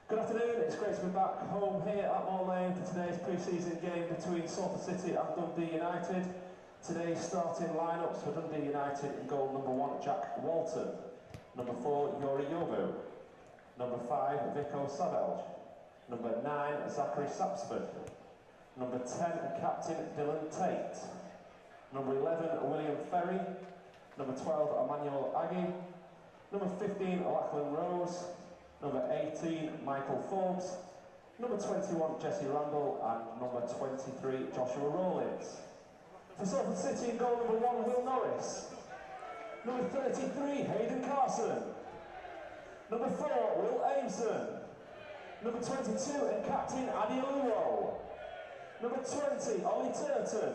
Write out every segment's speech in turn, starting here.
Good afternoon, it's great to be back home here at Moor Lane for today's pre-season game between Salford City and Dundee United. Today's starting lineups for Dundee United: in goal, number 1, Jack Walton; number 4, Yuri Yovu; number 5, Vico Savelj; number 9, Zachary Sapsford; number 10, Captain Dylan Tate; number 11, William Ferry; number 12, Emmanuel Aggie; number 15, Lachlan Rose; number 18, Michael Forbes; number 21, Jesse Randall; and number 23, Joshua Rawlins. For Salford City, in goal, number 1, Will Norris; number 33, Hayden Carson; number 4, Will Aimson; number 22, and captain Adi Luo; number 20, Ollie Turton;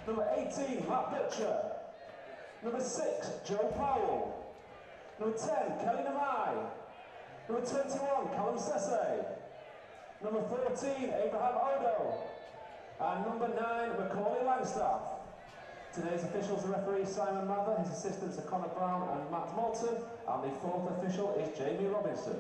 number 18, Matt Butcher; number 6, Joe Powell; number 10, Kelly Namai; number 21, Callum Sesse; number 14, Abraham Odo; and number 9, Macaulay Langstaff. Today's officials are referee Simon Mather, his assistants are Connor Brown and Matt Moulton, and the 4th official is Jamie Robinson.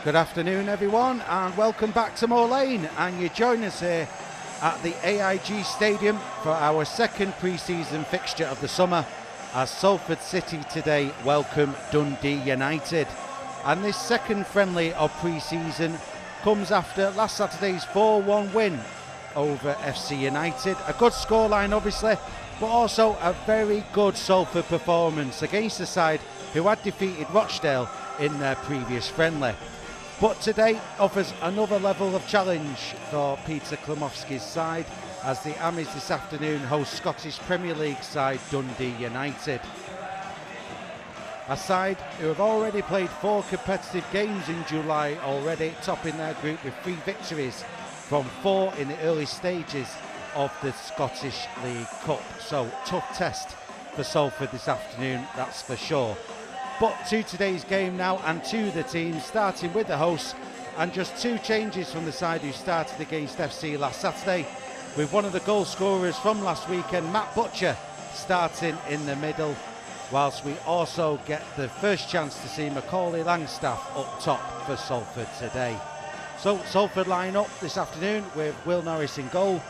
Good afternoon everyone and welcome back to Moor Lane, and you join us here at the AIG Stadium for our second pre-season fixture of the summer as Salford City today welcome Dundee United. And this second friendly of pre-season comes after last Saturday's 4-1 win over FC United. A good scoreline obviously, but also a very good Salford performance against a side who had defeated Rochdale in their previous friendly. But today offers another level of challenge for Peter Klimowski's side as the Amis this afternoon host Scottish Premier League side Dundee United. A side who have already played 4 competitive games in July already, topping their group with 3 victories from 4 in the early stages of the Scottish League Cup. So tough test for Salford this afternoon, that's for sure. But to today's game now and to the team, starting with the hosts, and just 2 changes from the side who started against FC last Saturday, with one of the goal scorers from last weekend, Matt Butcher, starting in the middle, whilst we also get the first chance to see Macaulay Langstaff up top for Salford today. So Salford line up this afternoon with Will Norris in goal,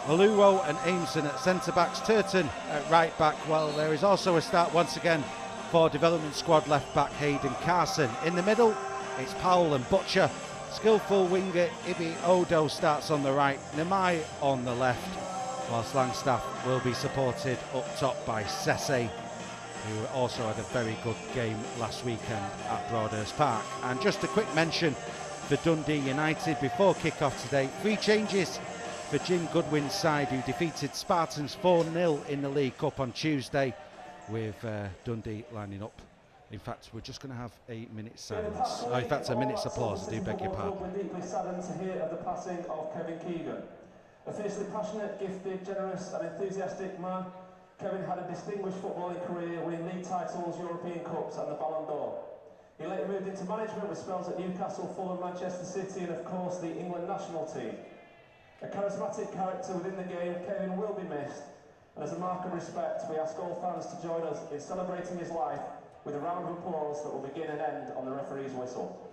Maluro and Aimson at centre-backs, Turton at right-back, while there is also a start once again for development squad left-back Hayden Carson. In the middle, it's Powell and Butcher. Skillful winger Ibi Odo starts on the right, Nemai on the left, whilst Langstaff will be supported up top by Sese, who also had a very good game last weekend at Broadhurst Park. And just a quick mention for Dundee United before kick-off today, 3 changes for Jim Goodwin's side, who defeated Spartans 4-0 in the League Cup on Tuesday, with Dundee lining up. In fact, we're just going to have a minute's silence. Oh, in fact, a minute's applause, I do beg your pardon. We're deeply saddened to hear of the passing of Kevin Keegan. A fiercely passionate, gifted, generous and enthusiastic man, Kevin had a distinguished footballing career, winning league titles, European Cups and the Ballon d'Or. He later moved into management with spells at Newcastle, Fulham, Manchester City and of course the England national team. A charismatic character within the game, Kevin will be missed. And as a mark of respect, we ask all fans to join us in celebrating his life with a round of applause that will begin and end on the referee's whistle.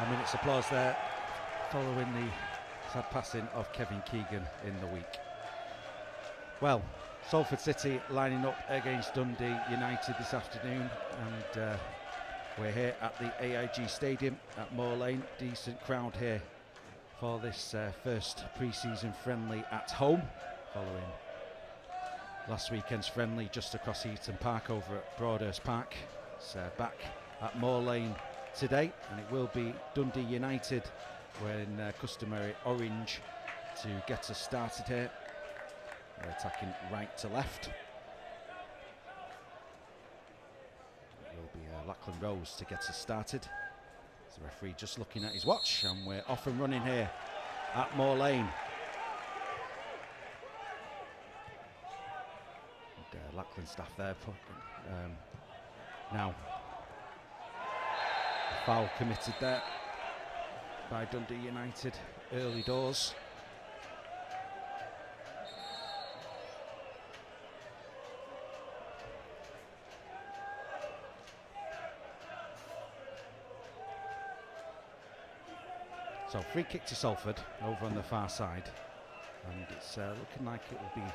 A minute's applause there following the sad passing of Kevin Keegan in the week. Well, Salford City lining up against Dundee United this afternoon, and we're here at the AIG Stadium at Moor Lane. Decent crowd here for this first pre-season friendly at home, following last weekend's friendly just across Eaton Park over at Broadhurst Park. It's back at Moor Lane today, and it will be Dundee United wearing their customary orange to get us started here. They're attacking right to left. It will be Lachlan Rose to get us started. The referee just looking at his watch, and we're off and running here at Moor Lane. And, Lachlan staff there now. Foul committed there by Dundee United early doors. So free kick to Salford over on the far side, and it's looking like it will be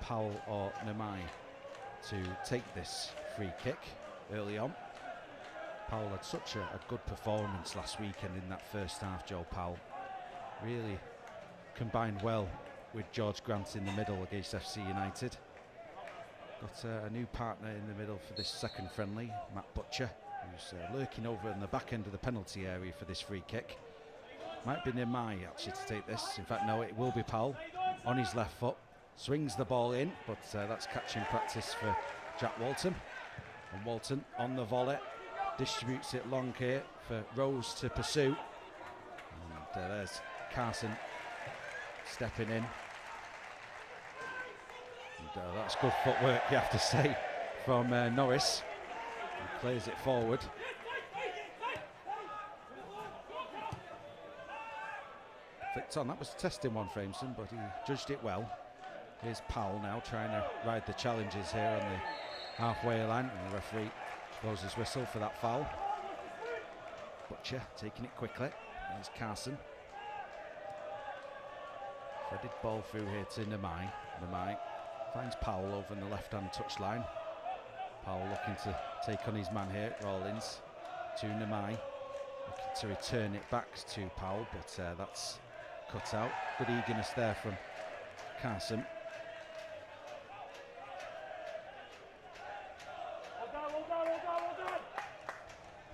Powell or Nemai to take this free kick early on. Powell had such a good performance last weekend in that first half, Joe Powell. Really combined well with George Grant in the middle against FC United. Got a new partner in the middle for this second friendly, Matt Butcher, who's lurking over in the back end of the penalty area for this free kick. Might be Nimai actually to take this. In fact, no, it will be Powell on his left foot. Swings the ball in, but that's catching practice for Jack Walton. And Walton on the volley, distributes it long here for Rose to pursue. And there's Carson stepping in. And that's good footwork, you have to say, from Norris. He plays it forward. Flicked on, that was a testing one for Aimson, but he judged it well. Here's Powell now trying to ride the challenges here on the halfway line, and the referee blows his whistle for that foul. Butcher taking it quickly. There's Carson. Threaded ball through here to Nimai. Nimai finds Powell over in the left-hand touchline. Powell looking to take on his man here, Rawlins, to Nimai. Looking to return it back to Powell, but that's cut out. Good eagerness there from Carson.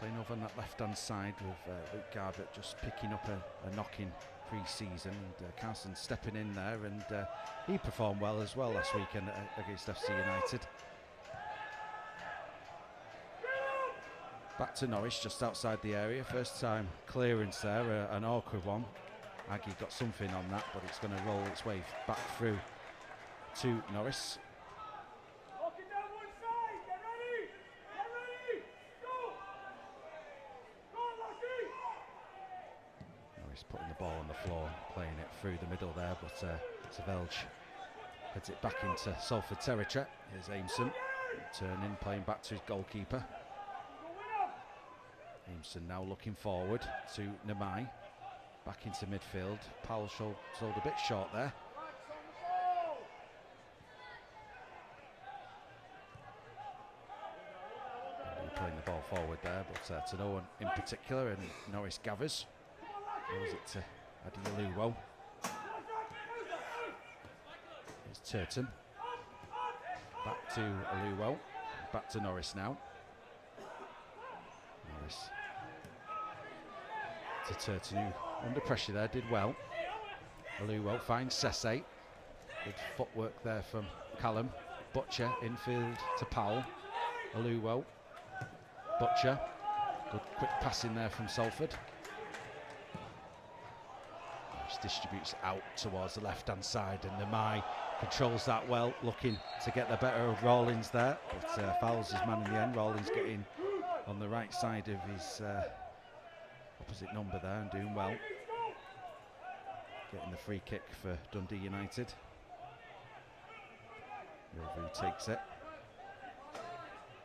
Playing over on that left-hand side with Luke Garbutt just picking up a knock-in pre-season, and Carson stepping in there, and he performed well as well last weekend against FC United. Back to Norris, just outside the area. First time clearance there, an awkward one. Aggie got something on that, but it's going to roll its way back through to Norris. Norris putting the ball on the floor, playing it through the middle there, but Savelj heads it back into Salford territory. Here's Aimson turning, playing back to his goalkeeper. Aimson now looking forward to Nimai. Back into midfield. Powell sold a bit short there. Playing the ball forward there, but to no one in particular, and Norris gathers. Throws it to Adioluwo. Here's Turton. Back to Aluwo. Back to Norris now. Norris to Turton, who under pressure there did well. Aluwo finds Sese. Good footwork there from Callum. Butcher infield to Powell. Aluwo. Butcher. Good quick passing there from Salford. Norris distributes out towards the left hand side, and Nimai controls that well, looking to get the better of Rawlins there, but fouls his man in the end. Rawlins getting on the right side of his opposite number there and doing well. Getting the free kick for Dundee United. Rovou takes it.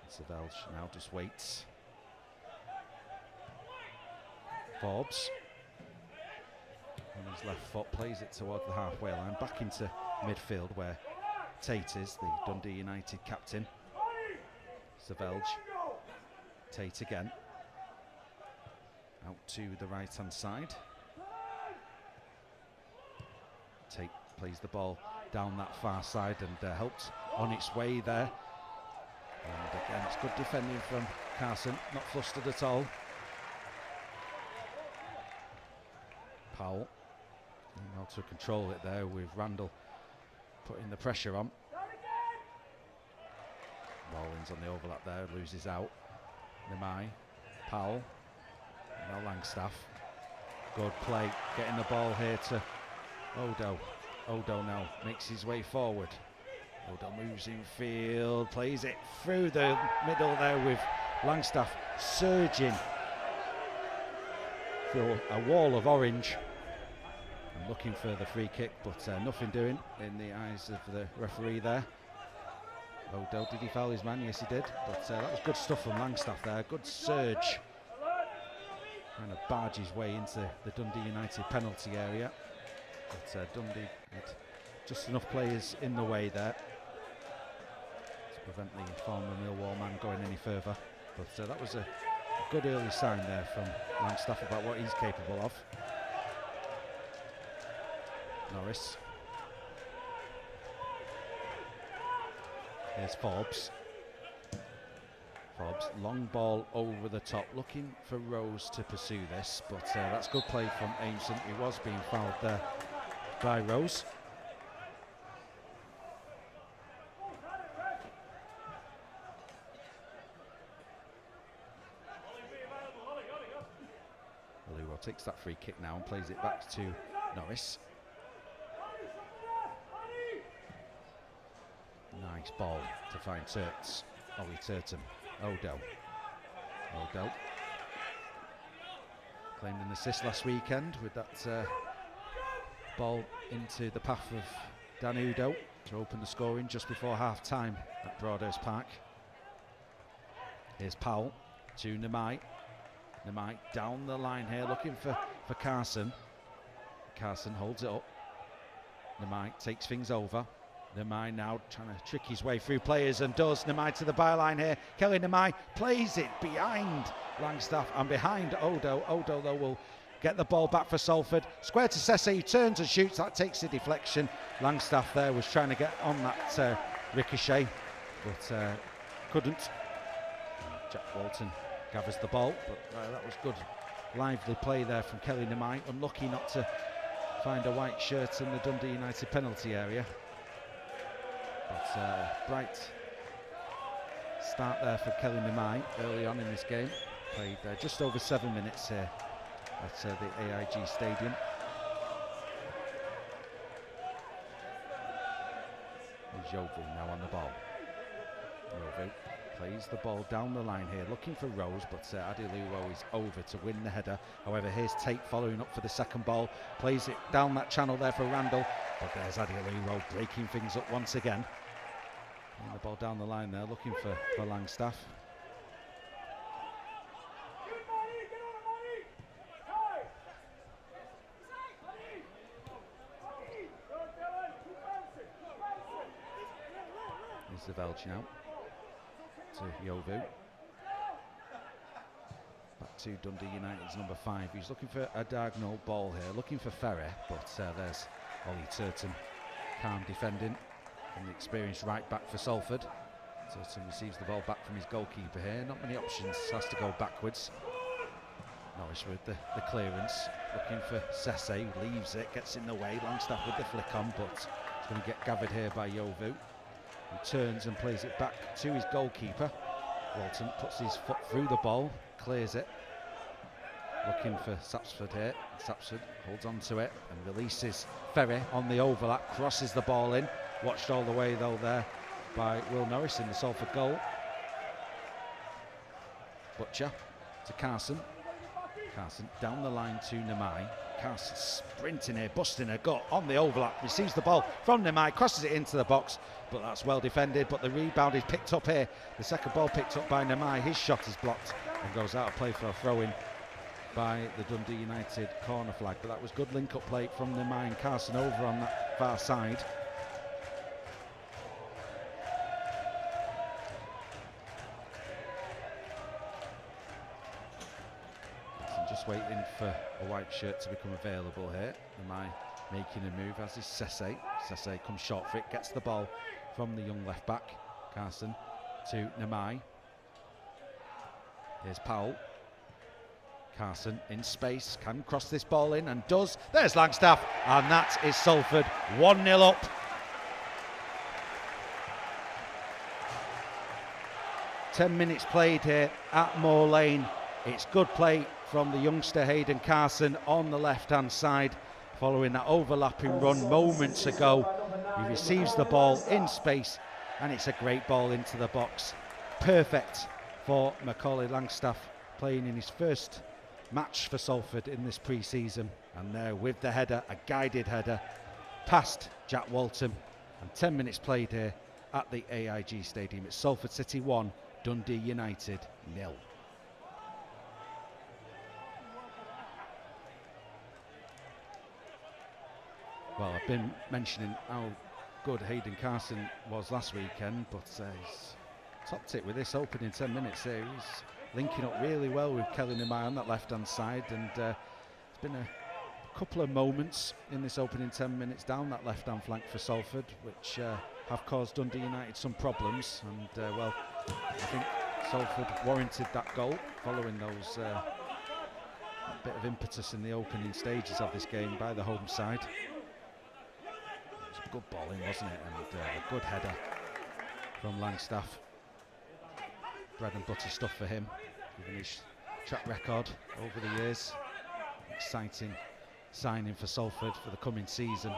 Savelj now just waits. Forbes on his left foot plays it towards the halfway line, back into midfield where Tate is, the Dundee United captain. Savelj. Tate again. Out to the right hand side. Tate plays the ball down that far side and helped on its way there. And again, it's good defending from Carson, not flustered at all. Powell able to control it there with Randall putting the pressure on. Rawlins on the overlap there, loses out. Nimai, Powell, now Langstaff. Good play, getting the ball here to Odo. Odo now makes his way forward. Odo moves in field, plays it through the middle there with Langstaff surging through a wall of orange and looking for the free kick, but nothing doing in the eyes of the referee there. Odo, did he foul his man? Yes, he did, but that was good stuff from Langstaff there. Good surge, trying to barge his way into the Dundee United penalty area, but Dundee had just enough players in the way there to prevent the former Millwall man going any further. But that was a good early sign there from Langstaff about what he's capable of. Norris. Here's Forbes. Forbes, long ball over the top, looking for Rose to pursue this, but that's good play from Aimson, who was being fouled there by Rose. Aluo takes that free kick now and plays it back to Norris. Nice ball to find Turts. Ollie Turton. Odo claimed an assist last weekend with that ball into the path of Dan Udo to open the scoring just before half time at Broadhurst Park. Here's Powell to Namai. Namai down the line here looking for Carson. Carson holds it up. Namai takes things over. Namai now trying to trick his way through players and does. Namai to the byline here. Kelly Namai plays it behind Langstaff and behind Odo. Odo though will get the ball back for Salford. Square to Sesse, he turns and shoots. That takes the deflection. Langstaff there was trying to get on that ricochet, but couldn't. Jack Walton gathers the ball, but that was good lively play there from Kelly Namai. Unlucky not to find a white shirt in the Dundee United penalty area. But bright start there for Kelly Namai early on in this game. Played just over 7 minutes here at the AIG Stadium. There's Yovu now on the ball. Yovu plays the ball down the line here, looking for Rose, but Adiluwo is over to win the header. However, here's Tate following up for the second ball. Plays it down that channel there for Randall, but there's Adiluwo breaking things up once again. And the ball down the line there, looking for Langstaff. Here's the Velch now to Yovu. Back to Dundee United's number 5. He's looking for a diagonal ball here, looking for Ferry, but there's Ollie Turton, calm defending from the experienced right back for Salford. Turton receives the ball back from his goalkeeper here. Not many options, has to go backwards. Norris with the clearance, looking for Sesse, leaves it, gets in the way. Langstaff with the flick on, but it's going to get gathered here by Yovu. He turns and plays it back to his goalkeeper. Walton puts his foot through the ball, clears it. Looking for Sapsford here. Sapsford holds on to it and releases Ferry on the overlap, crosses the ball in. Watched all the way though there by Will Norris in the Salford goal. Butcher to Carson. Carson down the line to Namai. Carson sprinting here, busting a gut on the overlap, receives the ball from Namai, crosses it into the box, but that's well defended. But the rebound is picked up here. The second ball picked up by Namai. His shot is blocked and goes out of play for a throw-in by the Dundee United corner flag. But that was good link-up play from Namai and Carson over on that far side. Just waiting for a white shirt to become available here. Namai making a move, as is Sesse. Sesse comes short for it, gets the ball from the young left back. Carson to Namai. Here's Powell. Carson in space, can cross this ball in and does. There's Langstaff, and that is Salford 1-0 up. Ten minutes played here at Moor Lane. It's good play from the youngster Hayden Carson on the left-hand side, following that overlapping run moments ago. He receives the ball in space, and it's a great ball into the box. Perfect for Macaulay Langstaff, playing in his first match for Salford in this pre-season. And there with the header, a guided header past Jack Walton. And 10 minutes played here at the AIG Stadium. It's Salford City 1, Dundee United 0. Well, I've been mentioning how good Hayden Carson was last weekend, but he's topped it with this opening 10 minutes here. He's linking up really well with Kelly Namai on that left-hand side, and there's been a couple of moments in this opening 10 minutes down that left-hand flank for Salford, which have caused Dundee United some problems, and well, I think Salford warranted that goal following those that bit of impetus in the opening stages of this game by the home side. It was a good ball in, wasn't it, and a good header from Langstaff. Bread and butter stuff for him, given his track record over the years. Exciting signing for Salford for the coming season.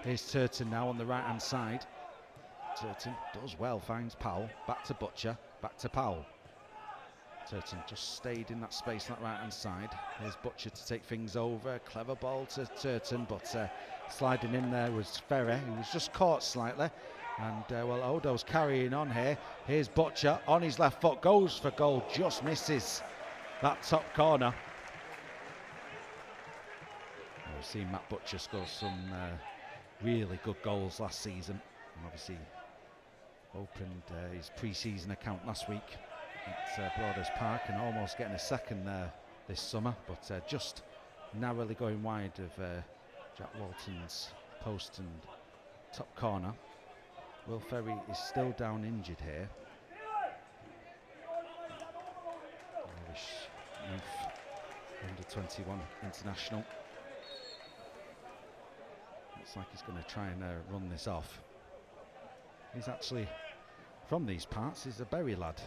Here's Turton now on the right hand side. Turton does well, finds Powell, back to Butcher, back to Powell. Turton just stayed in that space on that right hand side. Here's Butcher to take things over, clever ball to Turton, but sliding in there was Ferrer, who was just caught slightly. And well, Odo's carrying on here. Here's Butcher on his left foot, goes for goal, just misses that top corner. We've seen Matt Butcher score some really good goals last season, and obviously opened his pre-season account last week at Broaders Park and almost getting a second there this summer, but just narrowly going wide of Jack Walton's post and top corner. Will Ferry is still down injured here. Irish youth under 21 international. Looks like he's going to try and run this off. He's actually from these parts. He's a Bury lad.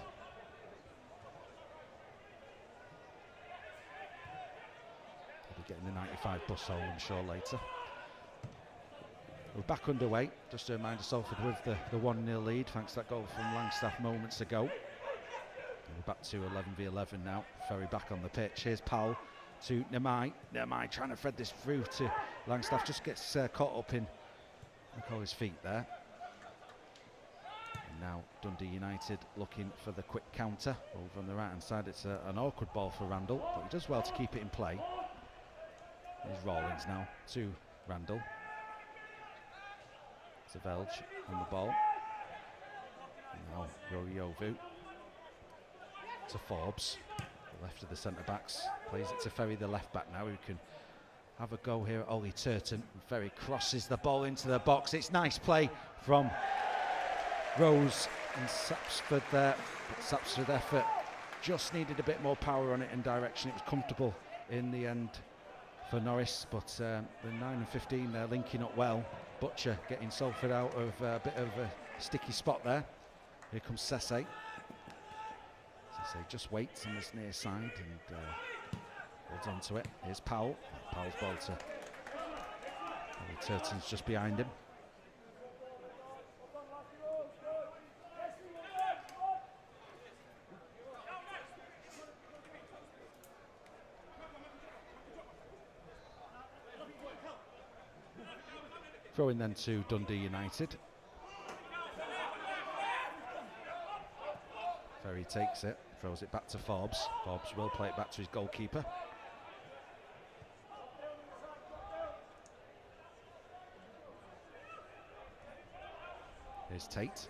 He'll be getting the 95 bus home, I'm sure, later. We're back underway. Just a reminder, Salford with the 1-0 lead thanks to that goal from Langstaff moments ago. And we're back to 11v11 now. Ferry back on the pitch. Here's Powell to Nemai. Nemai trying to thread this through to Langstaff. Just gets caught up in his feet there. And now Dundee United looking for the quick counter over on the right hand side. It's an awkward ball for Randall, but he does well to keep it in play. Here's Rawlings now to Randall. To Velge on the ball. And now Yoriovu to Forbes, the left of the centre backs. Plays it to Ferry, the left back now, who can have a go here at Ollie Turton. And Ferry crosses the ball into the box. It's nice play from Rose and Sapsford there. But Sapsford effort just needed a bit more power on it and direction. It was comfortable in the end for Norris, but the 9 and 15 they're linking up well. Butcher getting Salford out of a bit of a sticky spot there. Here comes Sese. Sese just waits on this near side and holds on to it. Here's Powell. Powell's ball to Turton's just behind him. Throwing then to Dundee United. Ferry takes it, throws it back to Forbes. Forbes will play it back to his goalkeeper. Here's Tate.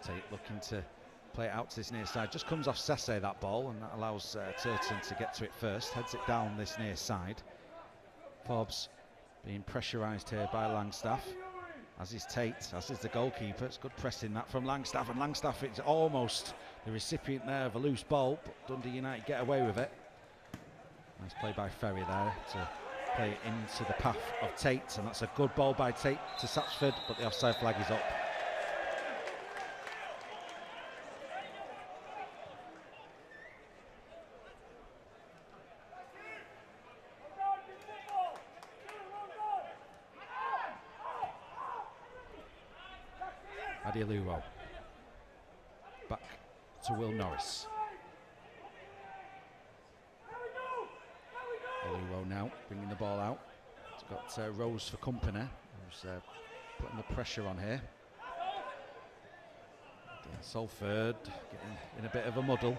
Tate looking to play it out to this near side. Just comes off Sese, that ball, and that allows Turton to get to it first. Heads it down this near side. Forbes being pressurised here by Langstaff, as is Tate, as is the goalkeeper. It's good pressing that from Langstaff, and Langstaff is almost the recipient there of a loose ball, but Dundee United get away with it. Nice play by Ferry there to play it into the path of Tate, and that's a good ball by Tate to Sapsford, but the offside flag is up. Adiluwo. Back to Will Norris. Adiluwo now bringing the ball out. It's got Rose for company, who's putting the pressure on here. Salford getting in a bit of a muddle.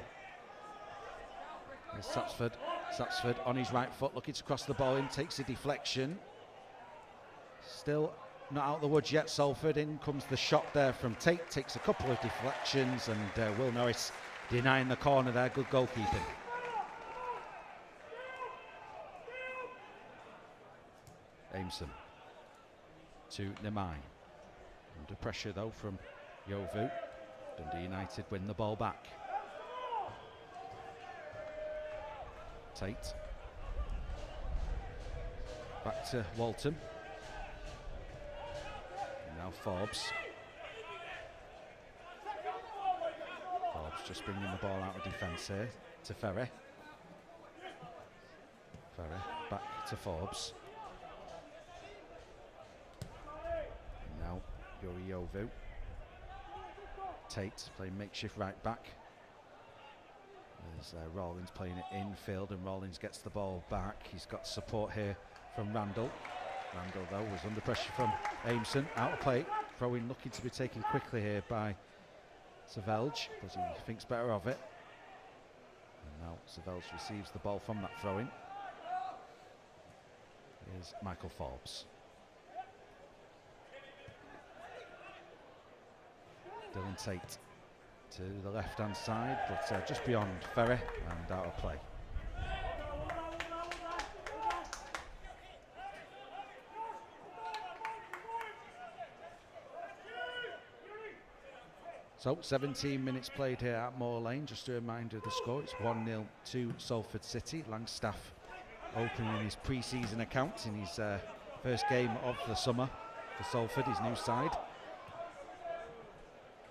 There's Sapsford. Sapsford on his right foot, looking to cross the ball in, takes a deflection. Still not out of the woods yet, Salford. In comes the shot there from Tate, takes a couple of deflections, and Will Norris denying the corner there. Good goalkeeping. Aimson. to Nemai. Under pressure though from Yovu. Dundee United win the ball back. Tate. Back to Walton. And now Forbes. Forbes just bringing the ball out of defence here to Ferry. Ferry back to Forbes. And now Yovu. Tate playing makeshift right back. There's Rawlins playing it infield, and Rawlins gets the ball back. He's got support here from Randall. Randall though was under pressure from Aimson. Out of play. Throw-in looking to be taken quickly here by Savelge, because he thinks better of it. And now Savelge receives the ball from that throw-in. Here's Michael Forbes. Dylan Tate to the left-hand side, but just beyond Ferry and out of play. So 17 minutes played here at Moor Lane. Just a reminder of the score, it's 1-0 to Salford City. Langstaff opening his pre-season account in his first game of the summer for Salford, his new side.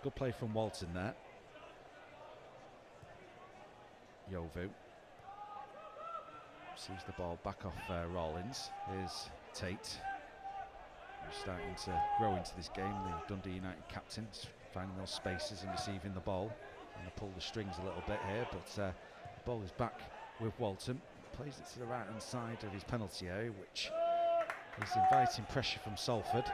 Good play from Walton there. Yovu receives the ball back off Rawlins. Here's Tate, who's starting to grow into this game, the Dundee United captain, finding those spaces and receiving the ball. And pull the strings a little bit here, but the ball is back with Walton. Plays it to the right hand side of his penalty area, which is inviting pressure from Salford.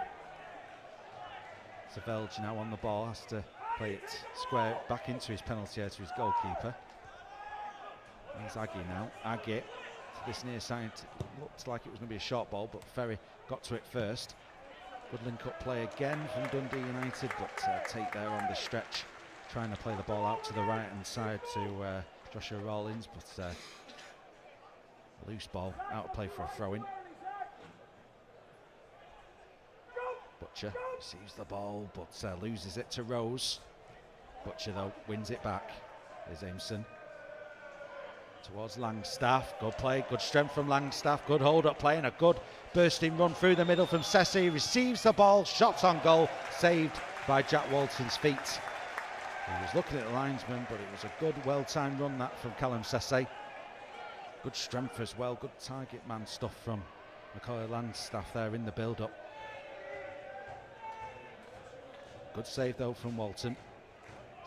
Savelge now on the ball, has to play it square back into his penalty area to his goalkeeper. There's Aggie now. Aggie to this near side. Looked like it was going to be a short ball, but Ferry got to it first. Good link-up play again from Dundee United, but Tate there on the stretch, trying to play the ball out to the right-hand side to Joshua Rawlins, but loose ball, out of play for a throw-in. Butcher receives the ball, but loses it to Rose. Butcher though wins it back. There's Aimson towards Langstaff. Good play, good strength from Langstaff. Good hold-up play and a good bursting run through the middle from Sesse. Receives the ball, shots on goal, saved by Jack Walton's feet. He was looking at the linesman, but it was a good, well-timed run that from Callum Sesse. Good strength as well, good target man stuff from Macaulay Langstaff there in the build-up. Good save though from Walton.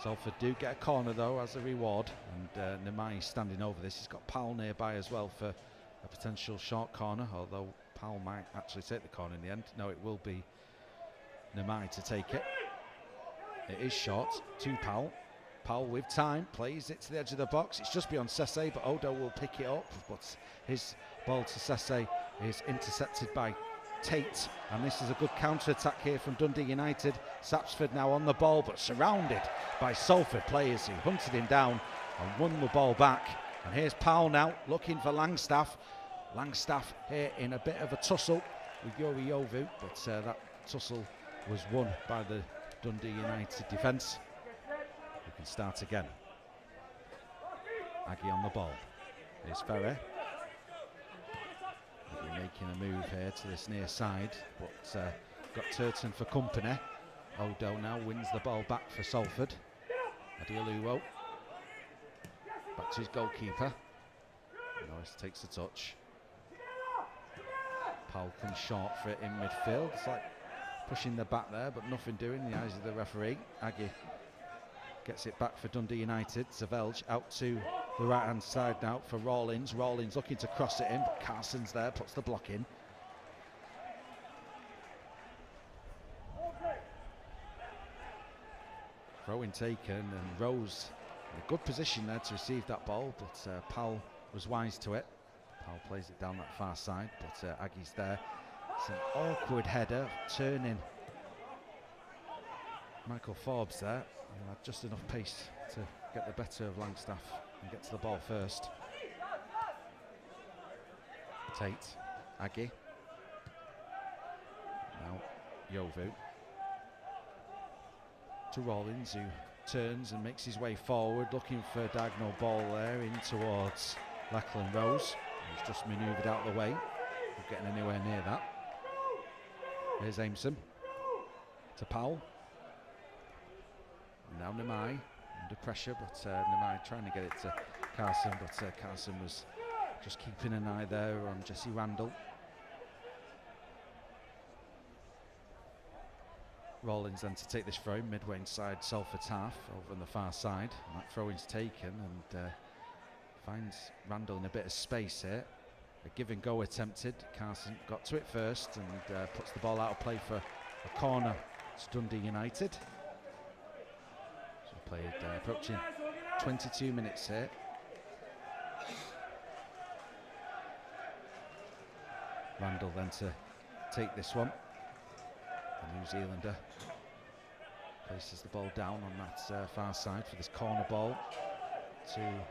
Salford do get a corner though as a reward, and Nemai standing over this. He's got Powell nearby as well for a potential short corner, although Powell might actually take the corner in the end. No, it will be Nemai to take it. It is short to Powell. Powell with time, plays it to the edge of the box. It's just beyond Sesse, but Odo will pick it up, but his ball to Sesse is intercepted by Tate, and this is a good counter-attack here from Dundee United. Sapsford now on the ball, but surrounded by Salford players who hunted him down and won the ball back. And here's Powell now looking for Langstaff. Langstaff here in a bit of a tussle with Yuri Yovu, but that tussle was won by the Dundee United defence. We can start again. Aggie on the ball. Here's Ferrer. Making a move here to this near side, but got Turton for company. Odo now wins the ball back for Salford. Adioluwo back to his goalkeeper. Norris takes the touch. Powell comes short for it in midfield. It's like pushing the back there, but nothing doing in the eyes of the referee. Aggie gets it back for Dundee United. Savelge out to the right hand side now for Rawlins. Rawlins looking to cross it in, but Carson's there, puts the block in. Throw-in taken, and Rose in a good position there to receive that ball, but Powell was wise to it. Powell plays it down that far side, but Aggie's there. It's an awkward header, turning Michael Forbes there. Had just enough pace to get the better of Langstaff and get to the ball first. Tate, Aggie. Now Yovu to Rollins, who turns and makes his way forward, looking for a diagonal ball there in towards Lachlan Rose. He's just manoeuvred out of the way, not getting anywhere near that. Here's Aimson to Powell. Now Nemai under pressure, but Nemai trying to get it to Carson, but Carson was just keeping an eye there on Jesse Randall. Rollins then to take this throw midway inside Salford's half, over on the far side. And that throw-in's taken, and finds Randall in a bit of space here. A give and go attempted. Carson got to it first and puts the ball out of play for a corner to Dundee United. So played approaching 22 minutes here. Randall then to take this one. The New Zealander places the ball down on that far side for this corner ball to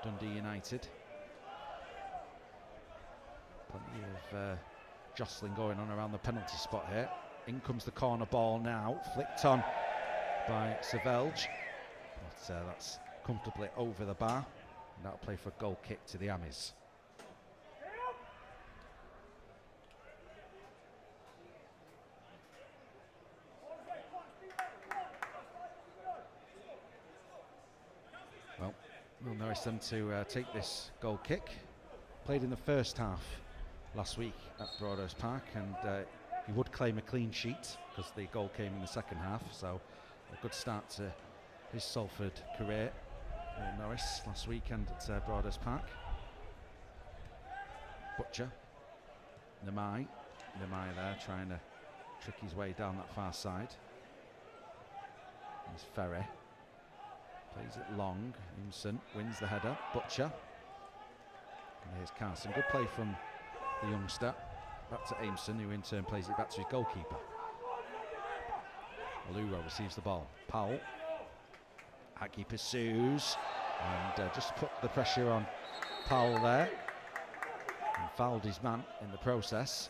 Dundee United. Plenty of jostling going on around the penalty spot here. In comes the corner ball now, flicked on by Savelge, but that's comfortably over the bar, and that'll play for a goal kick to the Amis. Well, Will Norris them to take this goal kick. Played in the first half last week at Broadhurst Park, and he would claim a clean sheet because the goal came in the second half, so a good start to his Salford career. Will Norris last weekend at Broadhurst Park. Butcher, Nemai there trying to trick his way down that far side. There's Ferry, plays it long. Imson wins the header. Butcher. And here's Carson. Good play from the youngster. Back to Aimson, who in turn plays it back to his goalkeeper. Maluro receives the ball. Powell. Aki pursues. And just put the pressure on Powell there. And fouled his man in the process.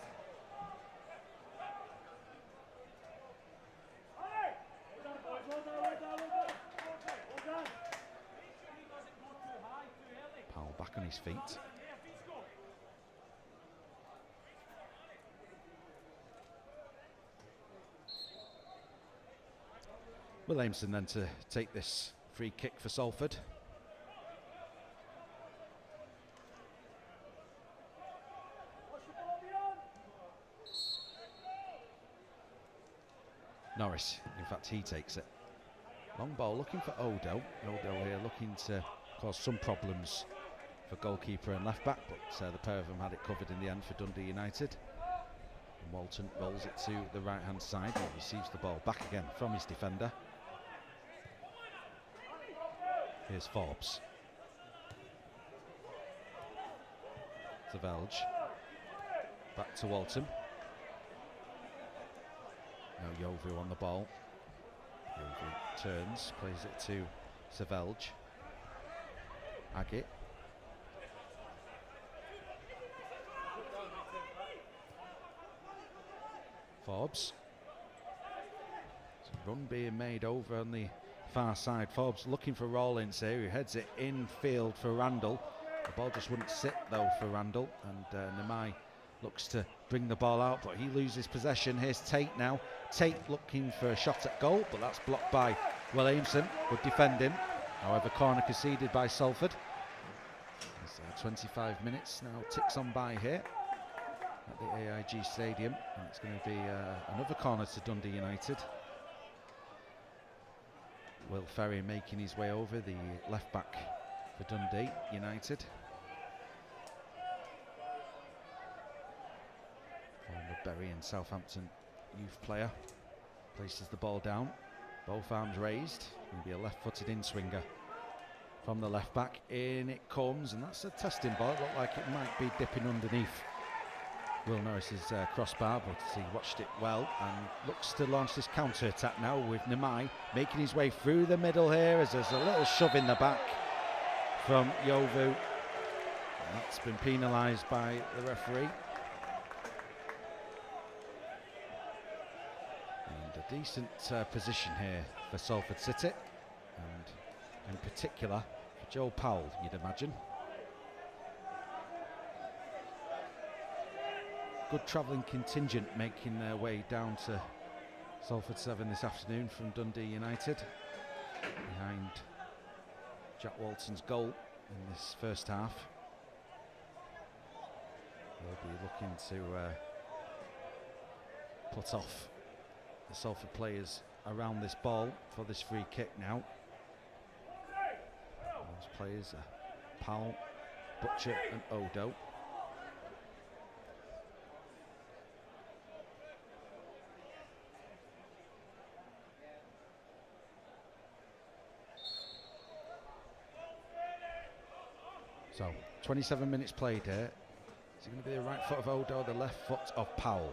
Powell back on his feet. Williamson then to take this free kick for Salford. Norris, in fact, he takes it. Long ball looking for Odo. Odo here looking to cause some problems for goalkeeper and left back, but the pair of them had it covered in the end for Dundee United. And Walton rolls it to the right hand side and receives the ball back again from his defender. Here's Forbes. To Velge. Back to Walton. Now Yovu on the ball. Yovu turns, plays it to Savelge. Agate. Forbes. Run being made over on the far side. Forbes looking for Rawlins here, who heads it infield for Randall. The ball just wouldn't sit though for Randall, and Nemai looks to bring the ball out, but he loses possession. Here's Tate now. Tate looking for a shot at goal, but that's blocked by Williamson. Good defending. However, corner conceded by Salford. 25 minutes now ticks on by here at the AIG Stadium, and it's going to be another corner to Dundee United. Will Ferry making his way over, the left back for Dundee United. Former Bury and Southampton youth player places the ball down, both arms raised. Going to be a left-footed in-swinger from the left back. In it comes, and that's a testing ball. It looked like it might be dipping underneath Will Norris's crossbar, but he watched it well and looks to launch this counter attack now with Nemai making his way through the middle here as there's a little shove in the back from Yovu. And that's been penalised by the referee. decent position here for Salford City, and in particular for Joe Powell, you'd imagine. Good travelling contingent making their way down to Salford 7 this afternoon from Dundee United, behind Jack Walton's goal in this first half. They'll be looking to put off the Salford players around this ball for this free kick now. Those players are Powell, Butcher and Odo. So, 27 minutes played here. Is it going to be the right foot of Odo or the left foot of Powell?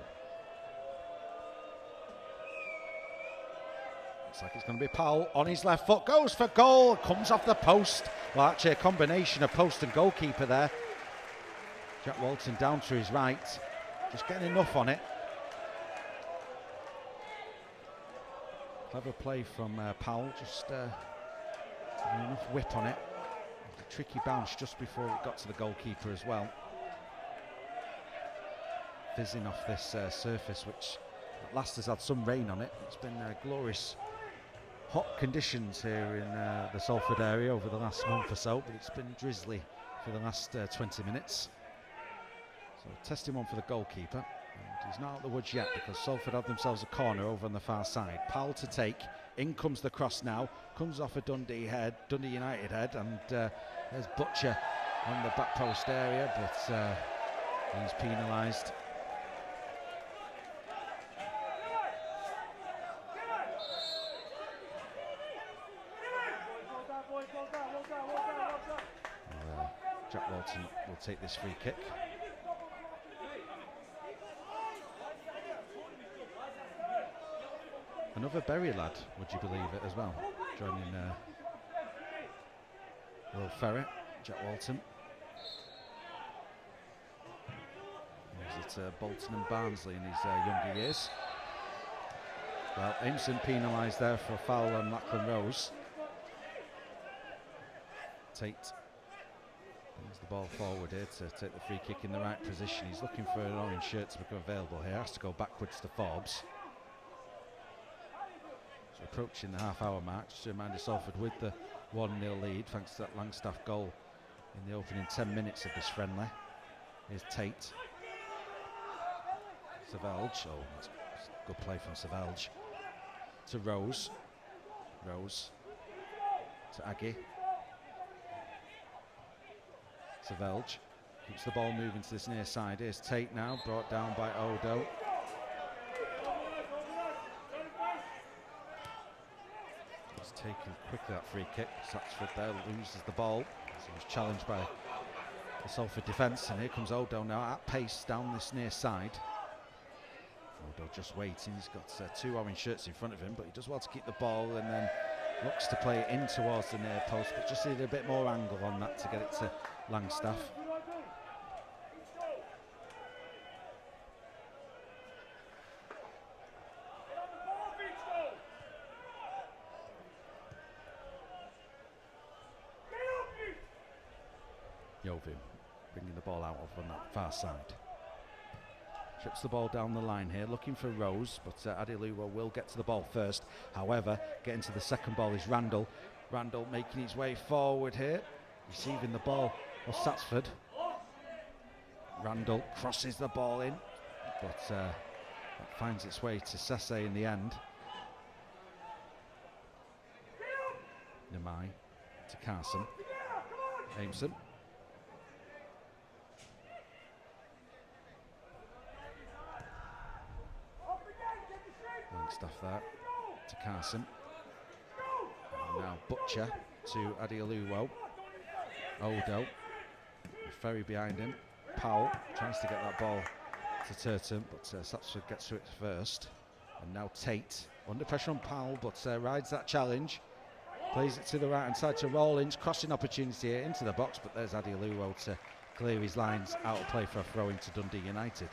Looks like it's going to be Powell on his left foot. Goes for goal. Comes off the post. Well, actually a combination of post and goalkeeper there. Jack Walton down to his right. Just getting enough on it. Clever play from Powell. Just having enough whip on it. A tricky bounce just before it got to the goalkeeper as well. Fizzing off this surface, which at last has had some rain on it. It's been glorious hot conditions here in the Salford area over the last month or so, but it's been drizzly for the last 20 minutes. So testing one for the goalkeeper, and he's not out of the woods yet because Salford have themselves a corner over on the far side. Powell to take, in comes the cross now, comes off a Dundee United head, and there's Butcher on the back post area, but he's penalised. Jack Walton will take this free kick. Another Bury lad, would you believe it, as well, joining Will Ferret, Jack Walton. He was at Bolton and Barnsley in his younger years. Well, Aimson penalised there for a foul on Lachlan Rose. Tate brings the ball forward here to take the free kick in the right position. He's looking for an orange shirt to become available here. Has to go backwards to Forbes. So approaching the half-hour mark. Just a reminder, Salford with the 1-0 lead thanks to that Langstaff goal in the opening 10 minutes of this friendly. Here's Tate. Savelge. Oh, that's good play from Savelge. To Rose. Rose. To Aggie. Savelge keeps the ball moving to this near side. Here's Tate now, brought down by Odo. He's taken quickly that free kick. Satchford there loses the ball. So he was challenged by the Salford defence, and here comes Odo now at pace down this near side. Odo just waiting. He's got two orange shirts in front of him, but he does well to keep the ball and then looks to play it in towards the near post, but just needed a bit more angle on that to get it to Langstaff. Jovim bringing the ball out on that far side. Chips the ball down the line here, looking for Rose, but Adiluwa will get to the ball first. However, getting to the second ball is Randall. Randall making his way forward here, receiving the ball of Satsford. Randall crosses the ball in, but that finds its way to Sesse in the end. Namai to Carson. Aimson. Stuff there to Carson. And now Butcher to Adioluwo. Odo. Ferry behind him. Powell tries to get that ball to Turton, but Satchford gets to it first. And now Tate under pressure on Powell, but rides that challenge. Plays it to the right hand side to Rawlins. Crossing opportunity here into the box, but there's Adioluwo to clear his lines out of play for a throw into Dundee United.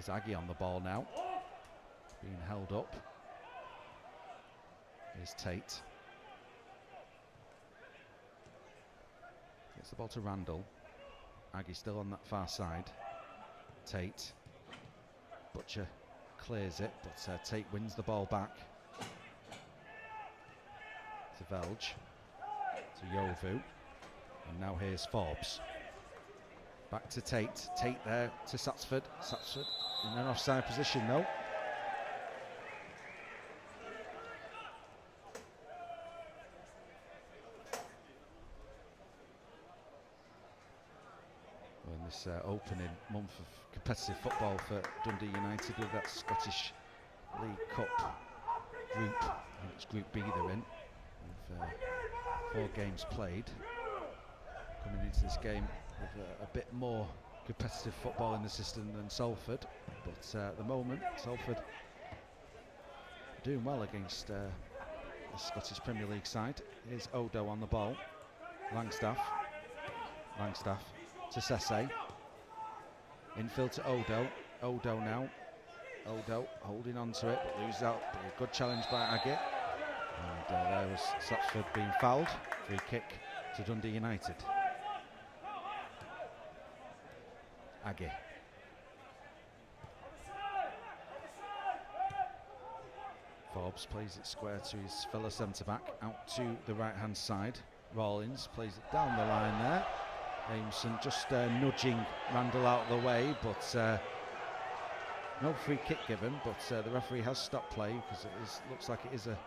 Here's Aggie on the ball now, being held up. Here's Tate. Gets the ball to Randall. Aggie still on that far side. Tate. Butcher clears it, but Tate wins the ball back. To Velge. To Yovu. And now here's Forbes. Back to Tate. Tate there to Satsford. Satsford in an offside position though. In this opening month of competitive football for Dundee United with that Scottish League Cup group, and it's Group B they're in, with 4 games played. Coming into this game with a bit more competitive football in the system than Salford, but at the moment Salford doing well against the Scottish Premier League side. Here's Odo on the ball. Langstaff to Sese. Infield to Odo. Odo now. Odo holding on to it, but loses out. A good challenge by Aggie. And there was Satsford being fouled. Free kick to Dundee United. Aggie. Forbes plays it square to his fellow centre-back, out to the right-hand side. Rawlins plays it down the line there. Aimson just nudging Randall out of the way, but no free kick given, but the referee has stopped play because it looks like it is a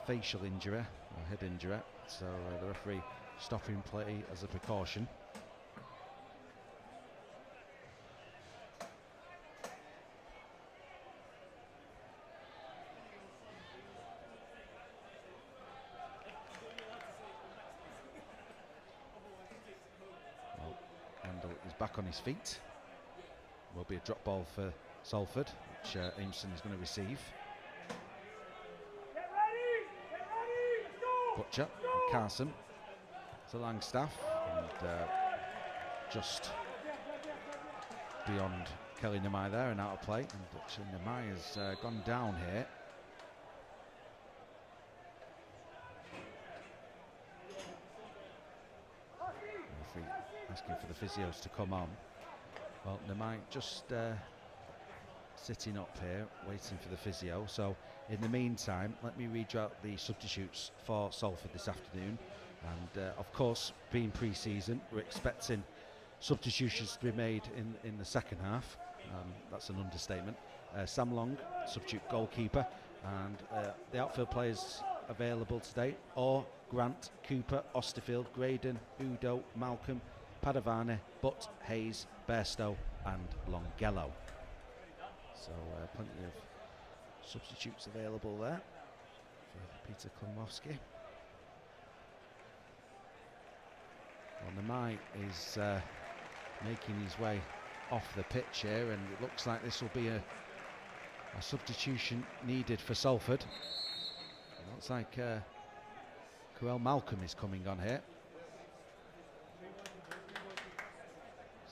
facial injury, a head injury, so the referee stopping play as a precaution. Back on his feet. Will be a drop ball for Salford, which Aimson is going to receive. Butcher and Carson to Langstaff, and just beyond Kelly Nemai there and out of play. And Butcher Nemai has gone down here. Asking for the physios to come on. Well, Nemai just sitting up here waiting for the physio. So in the meantime, let me read you out the substitutes for Salford this afternoon. And of course, being pre-season, we're expecting substitutions to be made in the second half. That's an understatement. Sam Long, substitute goalkeeper, and the outfield players available today are Grant, Cooper, Osterfield, Graydon, Udo, Malcolm, Padavani, Butt, Hayes, Bairstow and Longello. So plenty of substitutes available there for Peter Klimowski. Well, Nemai is making his way off the pitch here, and it looks like this will be a substitution needed for Salford. It looks like Coel Malcolm is coming on here.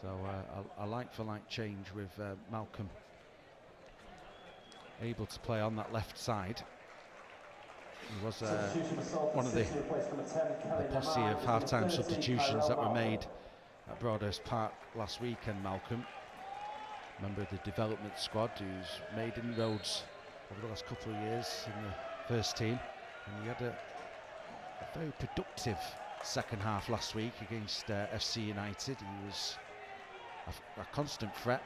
So a like-for-like change with Malcolm able to play on that left side. He was one of the posse of half-time substitutions that were made at Broadhurst Park last weekend, Malcolm. Member of the development squad who's made inroads over the last couple of years in the first team. And he had a very productive second half last week against FC United. He was a constant threat,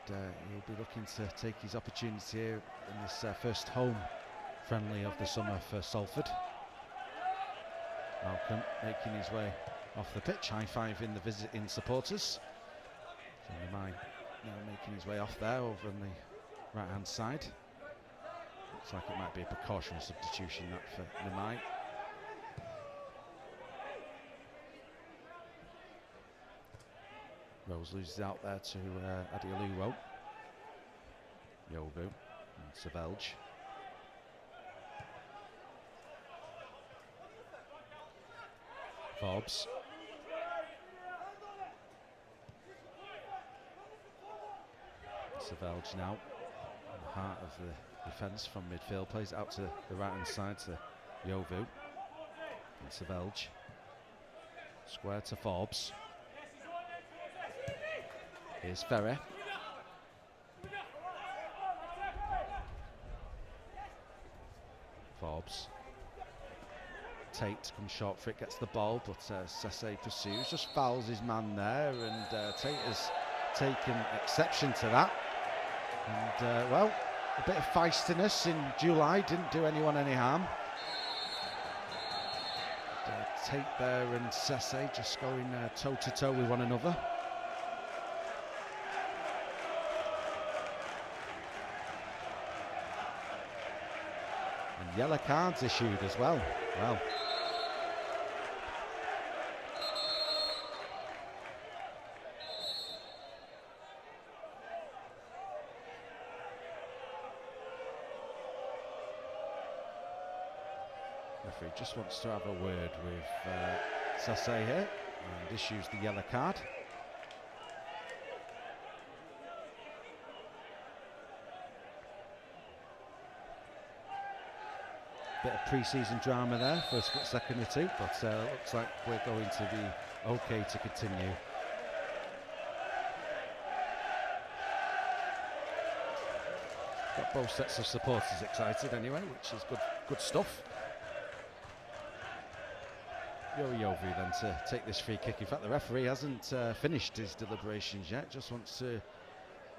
and he'll be looking to take his opportunity here in this first home friendly of the summer for Salford. Malcolm making his way off the pitch, high-fiving the visiting supporters. So Nemai now making his way off there over on the right-hand side. Looks like it might be a precautionary substitution that for Nemai. Rose loses out there to Adioluwo, Yovu and Savelge. Forbes. Savelge now, in the heart of the defence from midfield, plays it out to the right hand side to Yovu. And Savelge. Square to Forbes. Here's Ferry. Forbes. Tate comes short for it, gets the ball, but Sese pursues, just fouls his man there, and Tate has taken exception to that. And well, a bit of feistiness in July didn't do anyone any harm. Tate there and Sese just going toe to toe with one another. And yellow cards issued as well. Well. Referee just wants to have a word with Sese here and issues the yellow card. Bit of pre-season drama there for a split second or two, but looks like we're going to be okay to continue. Got both sets of supporters excited anyway, which is good stuff. Yovu then to take this free kick. In fact, the referee hasn't finished his deliberations yet, just wants to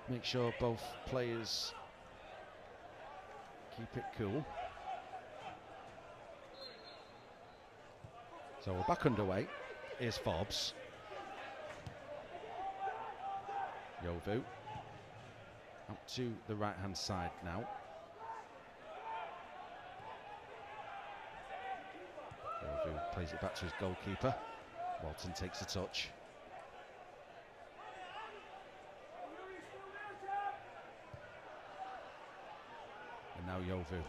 make sure both players keep it cool. So we're back underway. Here's Forbes. Yovu out to the right hand side now. Yovu plays it back to his goalkeeper. Walton takes a touch. And now Yovu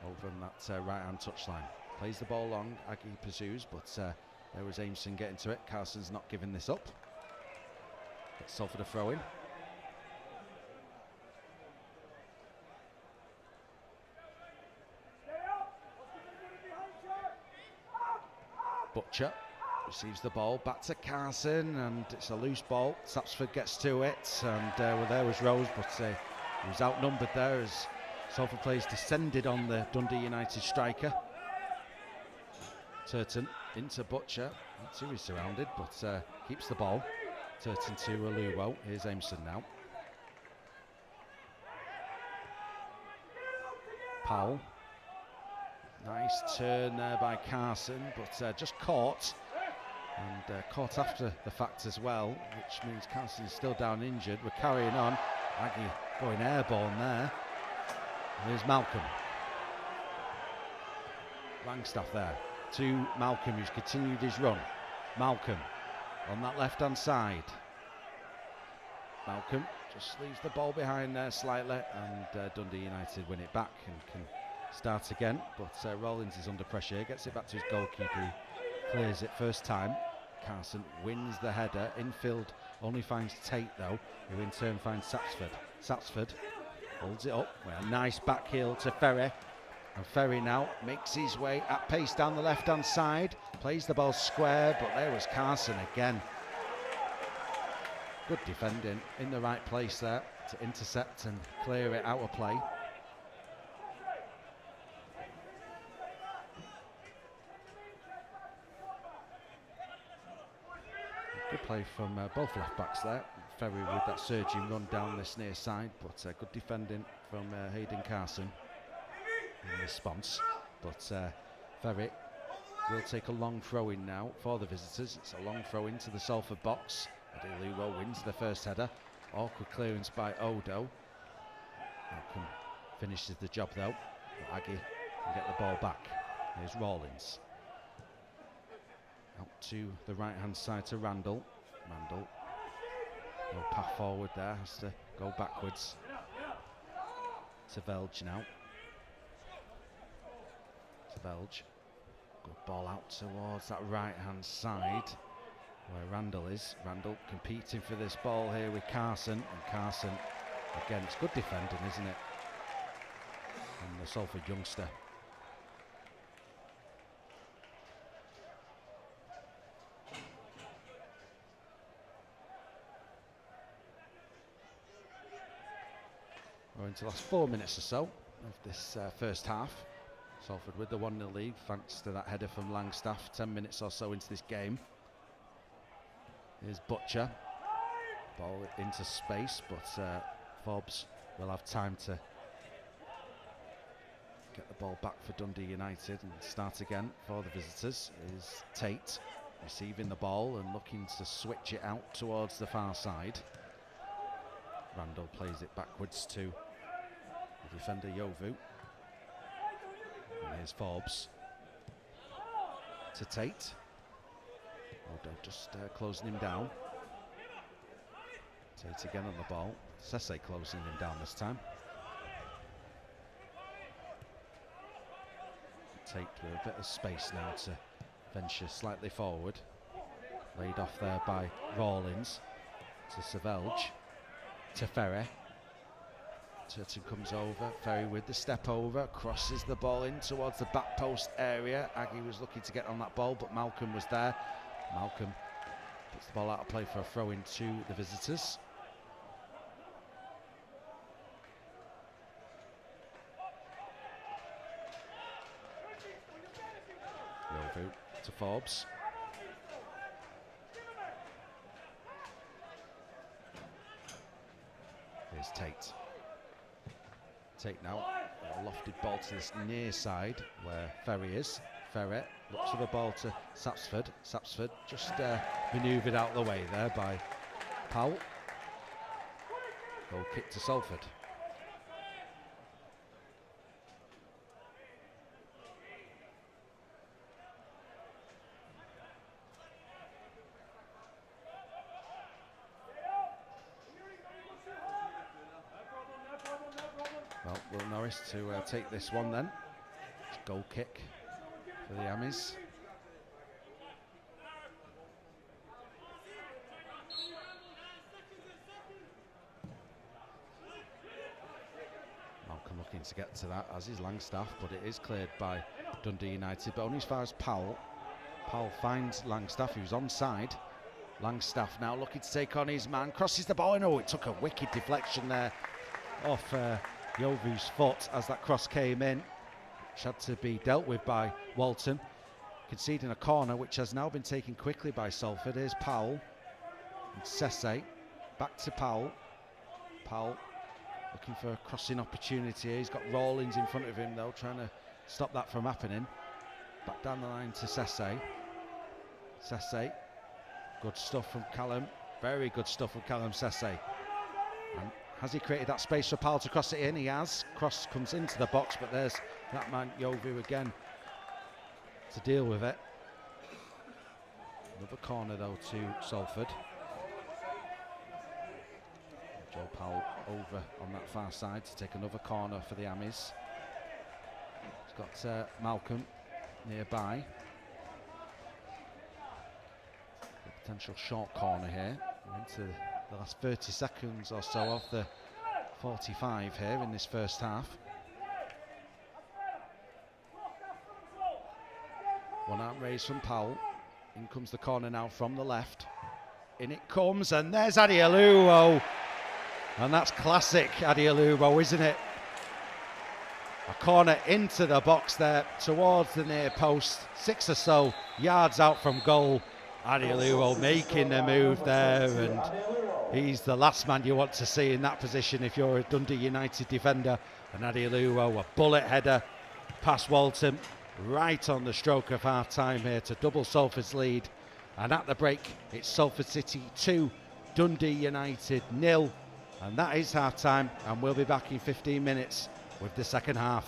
over on that right hand touchline. Plays the ball long, Aggie pursues, but there was Aimson getting to it. Carson's not giving this up. It's Salford a throw in. Butcher receives the ball back to Carson, and it's a loose ball. Sapsford gets to it, and well, there was Rose, but he was outnumbered there as Salford players descended on the Dundee United striker. Turton into Butcher, too he's surrounded, but keeps the ball. Turton to Aluwo. Here's Aimson now. Powell. Nice turn there by Carson, but just caught. And caught after the fact as well, which means Carson's still down injured. We're carrying on. Aggie going airborne there. Here's Malcolm. Langstaff there to Malcolm, who's continued his run. Malcolm on that left-hand side. Malcolm just leaves the ball behind there slightly, and Dundee United win it back and can start again. But Rollins is under pressure, gets it back to his goalkeeper, who clears it first time. Carson wins the header. Infield only finds Tate though, who in turn finds Sapsford. Sapsford holds it up with a nice back heel to Ferry. And Ferry now makes his way at pace down the left-hand side. Plays the ball square, but there was Carson again. Good defending in the right place there to intercept and clear it out of play. Good play from both left-backs there. Ferry with that surging run down this near side, but good defending from Hayden Carson in response. But Ferry will take a long throw in now for the visitors. It's a long throw into the Salford box. Adeluwo wins the first header. Awkward clearance by Odo. Malcolm finishes the job though. But Aggie can get the ball back. Here's Rawlins. Out to the right hand side to Randall. Randall, no path forward there, has to go backwards. To Velge now. To Velge. Good ball out towards that right hand side where Randall is. Randall competing for this ball here with Carson, and Carson Again, it's good defending, isn't it? And the Salford youngster. We're into the last 4 minutes or so of this first half. Salford with the 1-0 lead thanks to that header from Langstaff 10 minutes or so into this game. Here's Butcher. Ball into space, but Forbes will have time to get the ball back for Dundee United and start again for the visitors. Is Tate receiving the ball and looking to switch it out towards the far side. Randall plays it backwards to the defender Yovu. And here's Forbes to Tate. Odo just closing him down. Tate again on the ball. Sesse closing him down this time. Tate with a bit of space now to venture slightly forward. Laid off there by Rawlins to Savelge. To Ferry. Turton comes over. Ferry with the step over. Crosses the ball in towards the back post area. Aggie was looking to get on that ball, but Malcolm was there. Malcolm puts the ball out of play for a throw in to the visitors. Yovu to Forbes. Here's Tate. Tate now, a lofted ball to this near side where Ferry is. Ferry looks for the ball to Sapsford. Sapsford just manoeuvred out the way there by Powell. Goal kick to Salford. Well, Will Norris to take this one then. Goal kick for the Amis. Malcolm looking to get to that, as is Langstaff, but it is cleared by Dundee United, but only as far as Powell. Powell finds Langstaff, who's onside. Langstaff now looking to take on his man, crosses the ball, and oh, it took a wicked deflection there off Yovu's foot as that cross came in, which had to be dealt with by Walton, conceding a corner which has now been taken quickly by Salford. Here's Powell and Sesse, back to Powell. Powell looking for a crossing opportunity here. He's got Rawlins in front of him though, trying to stop that from happening. Back down the line to Sesse. Sesse, good stuff from Callum, very good stuff from Callum Sesse. And has he created that space for Powell to cross it in? He has. Cross comes into the box, but there's that man Yovu again to deal with it. Another corner though to Salford. Joe Powell over on that far side to take another corner for the Amis. He's got Malcolm nearby. A potential short corner here. We're into the last 30 seconds or so of the 45 here in this first half. One arm raised from Powell. In comes the corner now from the left. In it comes, and there's Adioluwo. And that's classic Adioluwo, isn't it? A corner into the box there towards the near post. 6 or so yards out from goal. Adioluwo making the move there, and he's the last man you want to see in that position if you're a Dundee United defender. And Adioluwo, a bullet header past Walton, right on the stroke of half time here to double Salford's lead. And at the break, it's Salford City 2, Dundee United 0. And that is half time, and we'll be back in 15 minutes with the second half.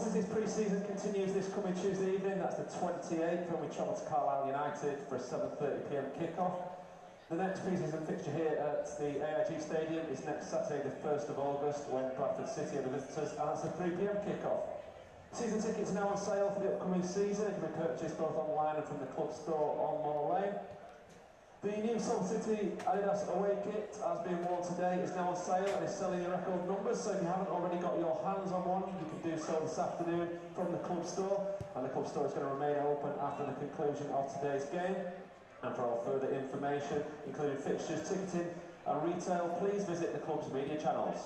City's pre-season continues this coming Tuesday evening. That's the 28th, when we travel to Carlisle United for a 7:30 p.m. kick-off. The next pre-season fixture here at the AIG Stadium is next Saturday, the 1st of August, when Bradford City are the visitors, and that's a 3 p.m. kick-off. Season tickets are now on sale for the upcoming season. They can be purchased both online and from the club store on Moor Lane. The new Salford City Adidas away kit has been worn today. It's now on sale and is selling in record numbers, so if you haven't already got your hands on one, you can do so this afternoon from the club store, and the club store is going to remain open after the conclusion of today's game. And for all further information, including fixtures, ticketing and retail, please visit the club's media channels.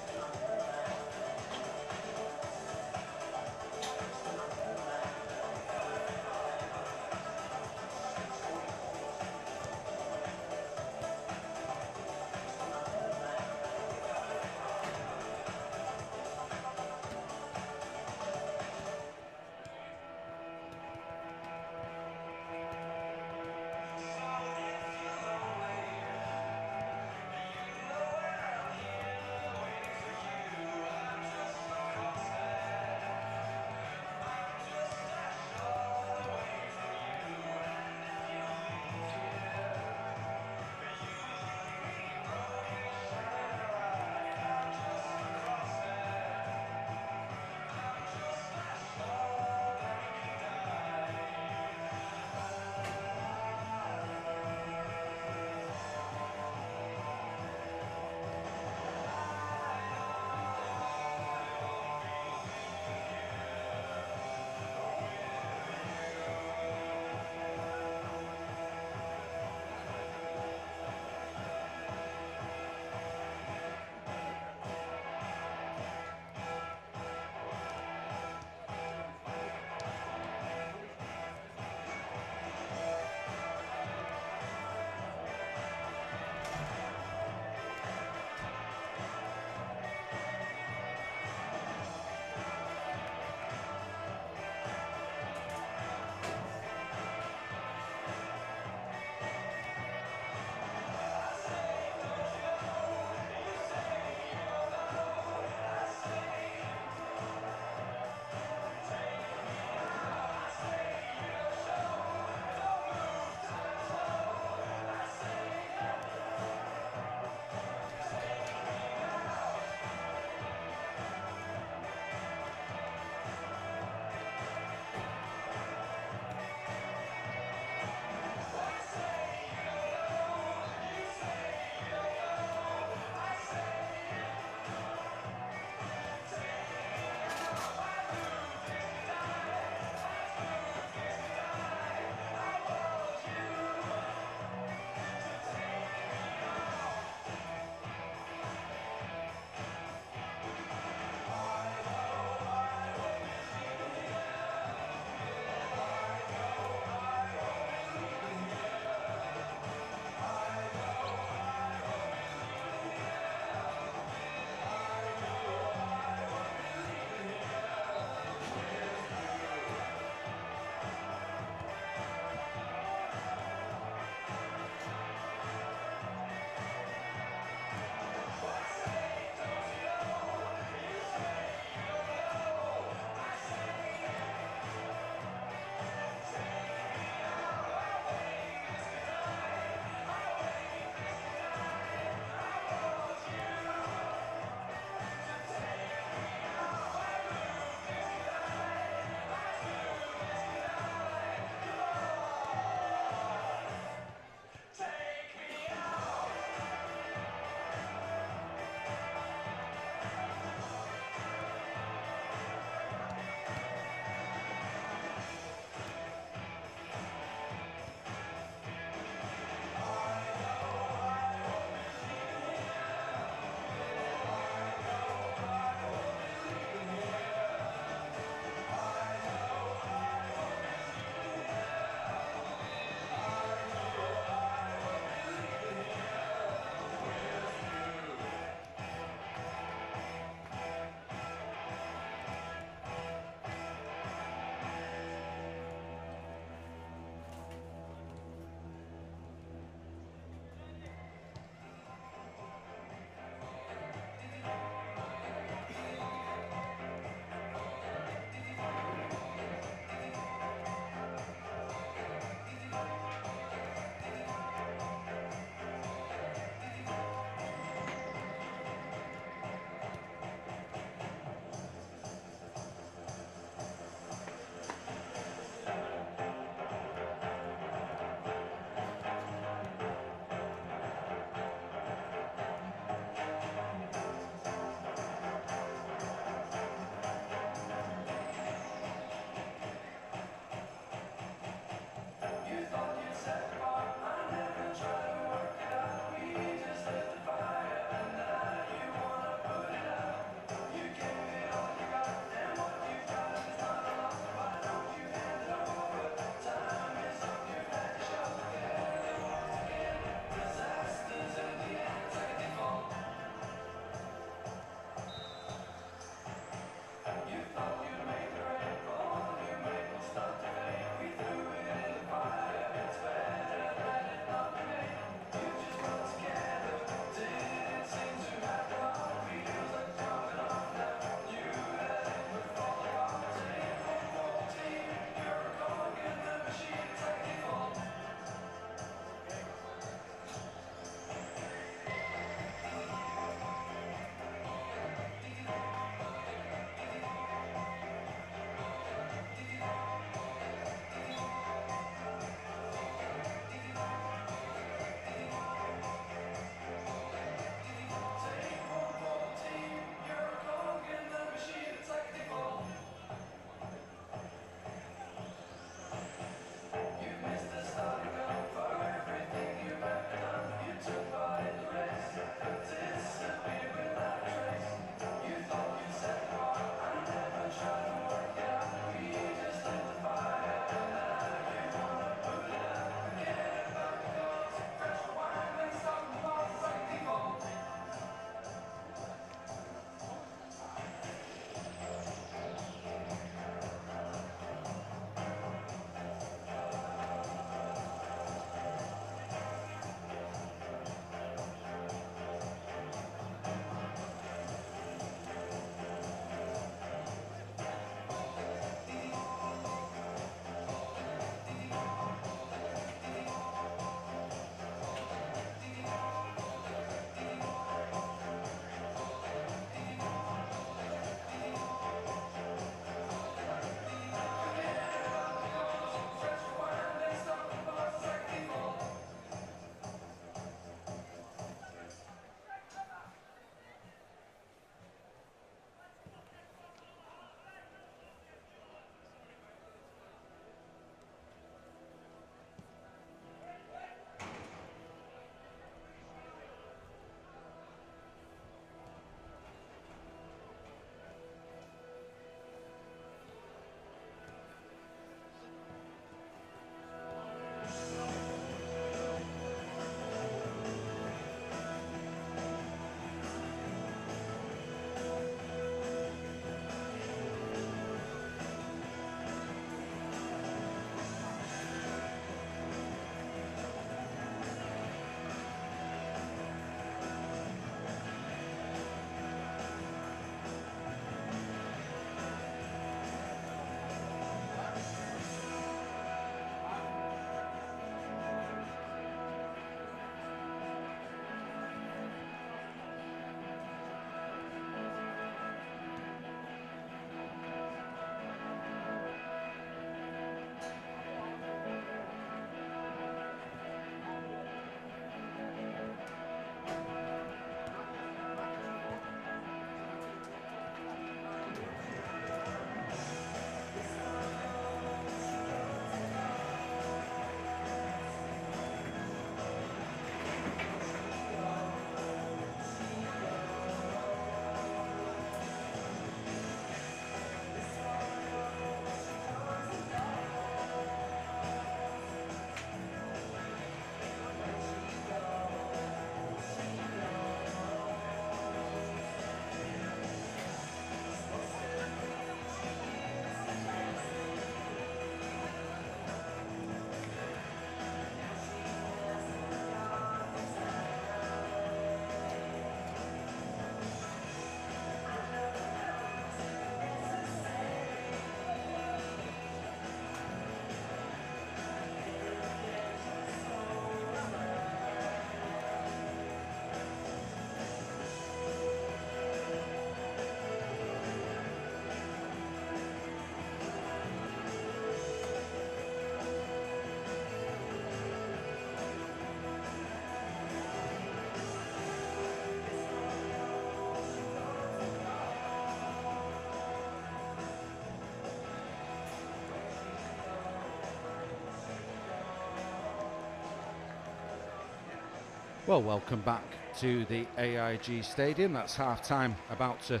Well, welcome back to the AIG Stadium. That's half-time, about to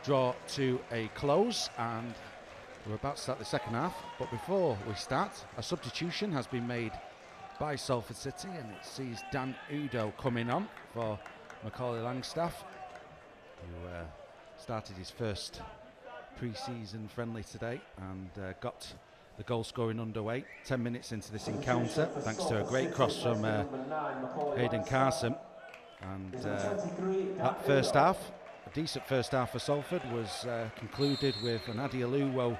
draw to a close, and we're about to start the second half. But before we start, a substitution has been made by Salford City, and it sees Dan Udo coming on for Macaulay Langstaff, who started his first pre-season friendly today and got the goal scoring underway 10 minutes into this encounter, thanks to a great cross from Hayden Carson. And that first half, a decent first half for Salford, was concluded with an Adioluwo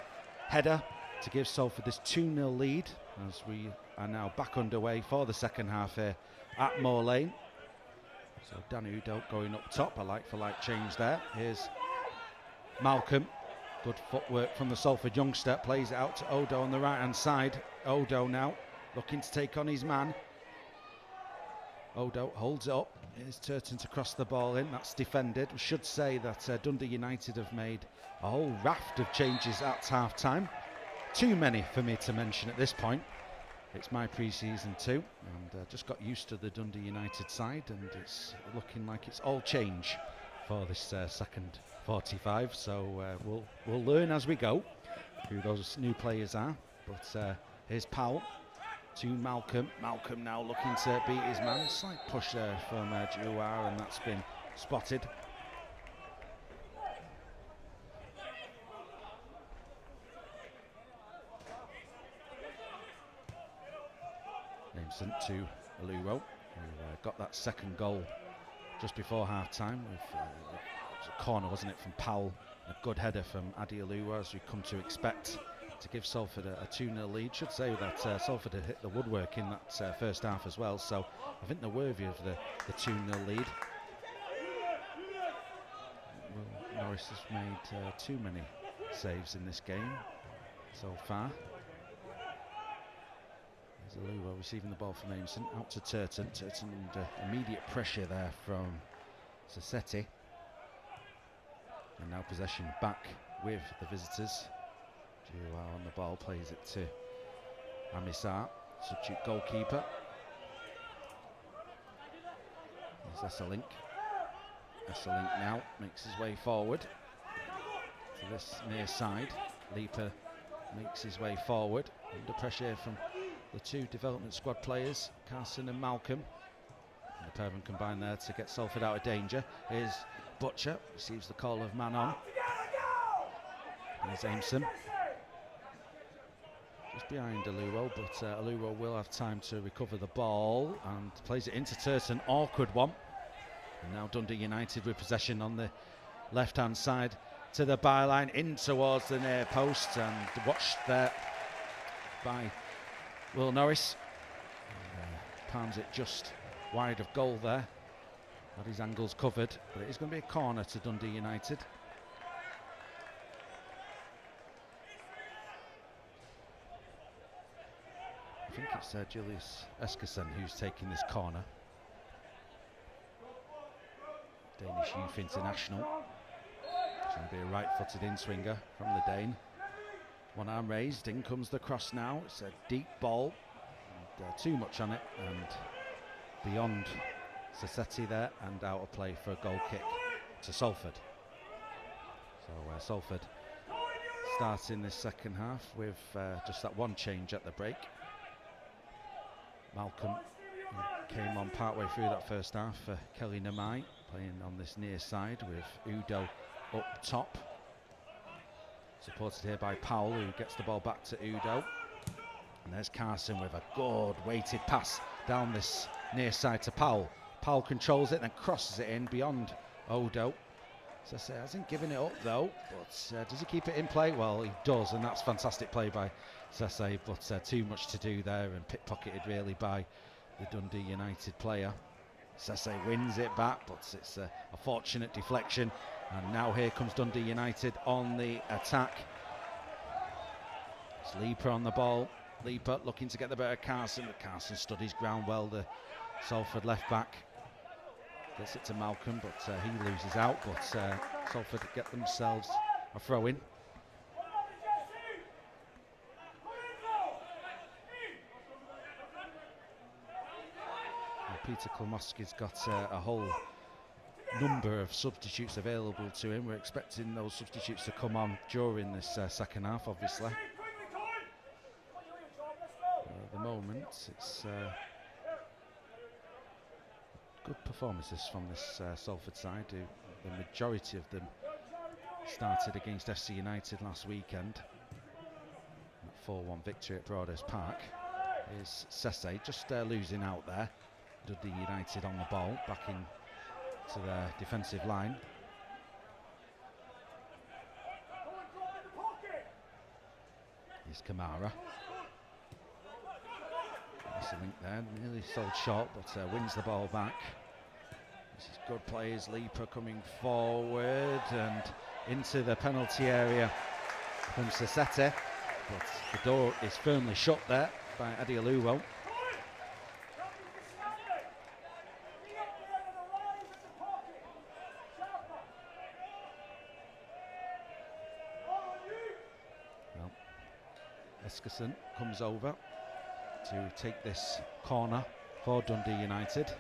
header to give Salford this 2-0 lead, as we are now back underway for the second half here at Moor Lane. So Dan Udo going up top, a like-for-like change there. Here's Malcolm. Good footwork from the Salford youngster, plays it out to Odo on the right hand side. Odo now looking to take on his man. Odo holds it up. Here's Turton to cross the ball in. That's defended. We should say that Dundee United have made a whole raft of changes at half time. Too many for me to mention at this point. It's my pre-season too, and just got used to the Dundee United side, and it's looking like it's all change for this second 45, so we'll learn as we go who those new players are. But here's Powell to Malcolm. Malcolm now looking to beat his man. Slight push there from Juar, and that's been spotted. Nameson to Aluwo, who got that second goal just before half-time. It was a corner, wasn't it, from Powell. A good header from Adioluwo, as we come to expect, to give Salford a 2-0 lead. Should say that Salford had hit the woodwork in that first half as well, so I think they're worthy of the 2-0 lead. Well, Norris has made too many saves in this game so far. There's Aluwo receiving the ball from Aimson, out to Turton. Turton under immediate pressure there from Sassetti. And now possession back with the visitors. Juar on the ball, plays it to Amisar, substitute goalkeeper. There's Esselink. Esselink now makes his way forward to this near side. Leaper makes his way forward, under pressure from the two development squad players, Carson and Malcolm. And the pair of them combine there to get Salford out of danger. Here's Butcher, receives the call of man on. There's Aimson. Just behind Aluwo, but Aluwo will have time to recover the ball and plays it into Turton. Awkward one. And now Dundee United with possession on the left-hand side to the byline, in towards the near post, and watched there by Will Norris. Palms it just wide of goal there. Got his angles covered, but it is going to be a corner to Dundee United. I think it's Julius Eskesen who's taking this corner. Danish youth international. It's going to be a right-footed in-swinger from the Dane. One arm raised, in comes the cross now. It's a deep ball, and, too much on it, and beyond Sassetti there, and out of play for a goal kick to Salford. So Salford starting this second half with just that one change at the break. Malcolm came on partway through that first half for Kelly Namai, playing on this near side with Udo up top. Supported here by Powell, who gets the ball back to Udo. And there's Carson with a good weighted pass down this near side to Powell. Powell controls it, then crosses it in beyond Odo. Sesse hasn't given it up though, but does he keep it in play? Well, he does, and that's fantastic play by Sesse, but too much to do there, and pickpocketed really by the Dundee United player. Sesse wins it back, but it's a fortunate deflection. And now here comes Dundee United on the attack. It's Leaper on the ball. Leaper looking to get the better Carson, but Carson stood his ground well, the Salford left back. Gets it to Malcolm, but he loses out, but Salford get themselves a throw-in. Peter Klamoski's got a whole number of substitutes available to him. We're expecting those substitutes to come on during this second half, obviously. At the moment, it's good performances from this Salford side. The majority of them started against FC United last weekend. 4-1 victory at Broadhurst Park. Is Sese just losing out there. Dundee United on the ball, back in to their defensive line. Here's Kamara. That's a link there, nearly sold short, but wins the ball back. This is good players. Leaper coming forward and into the penalty area from Sesete, but the door is firmly shut there by Adioluwo. Well, Eskison comes over to take this corner for Dundee United.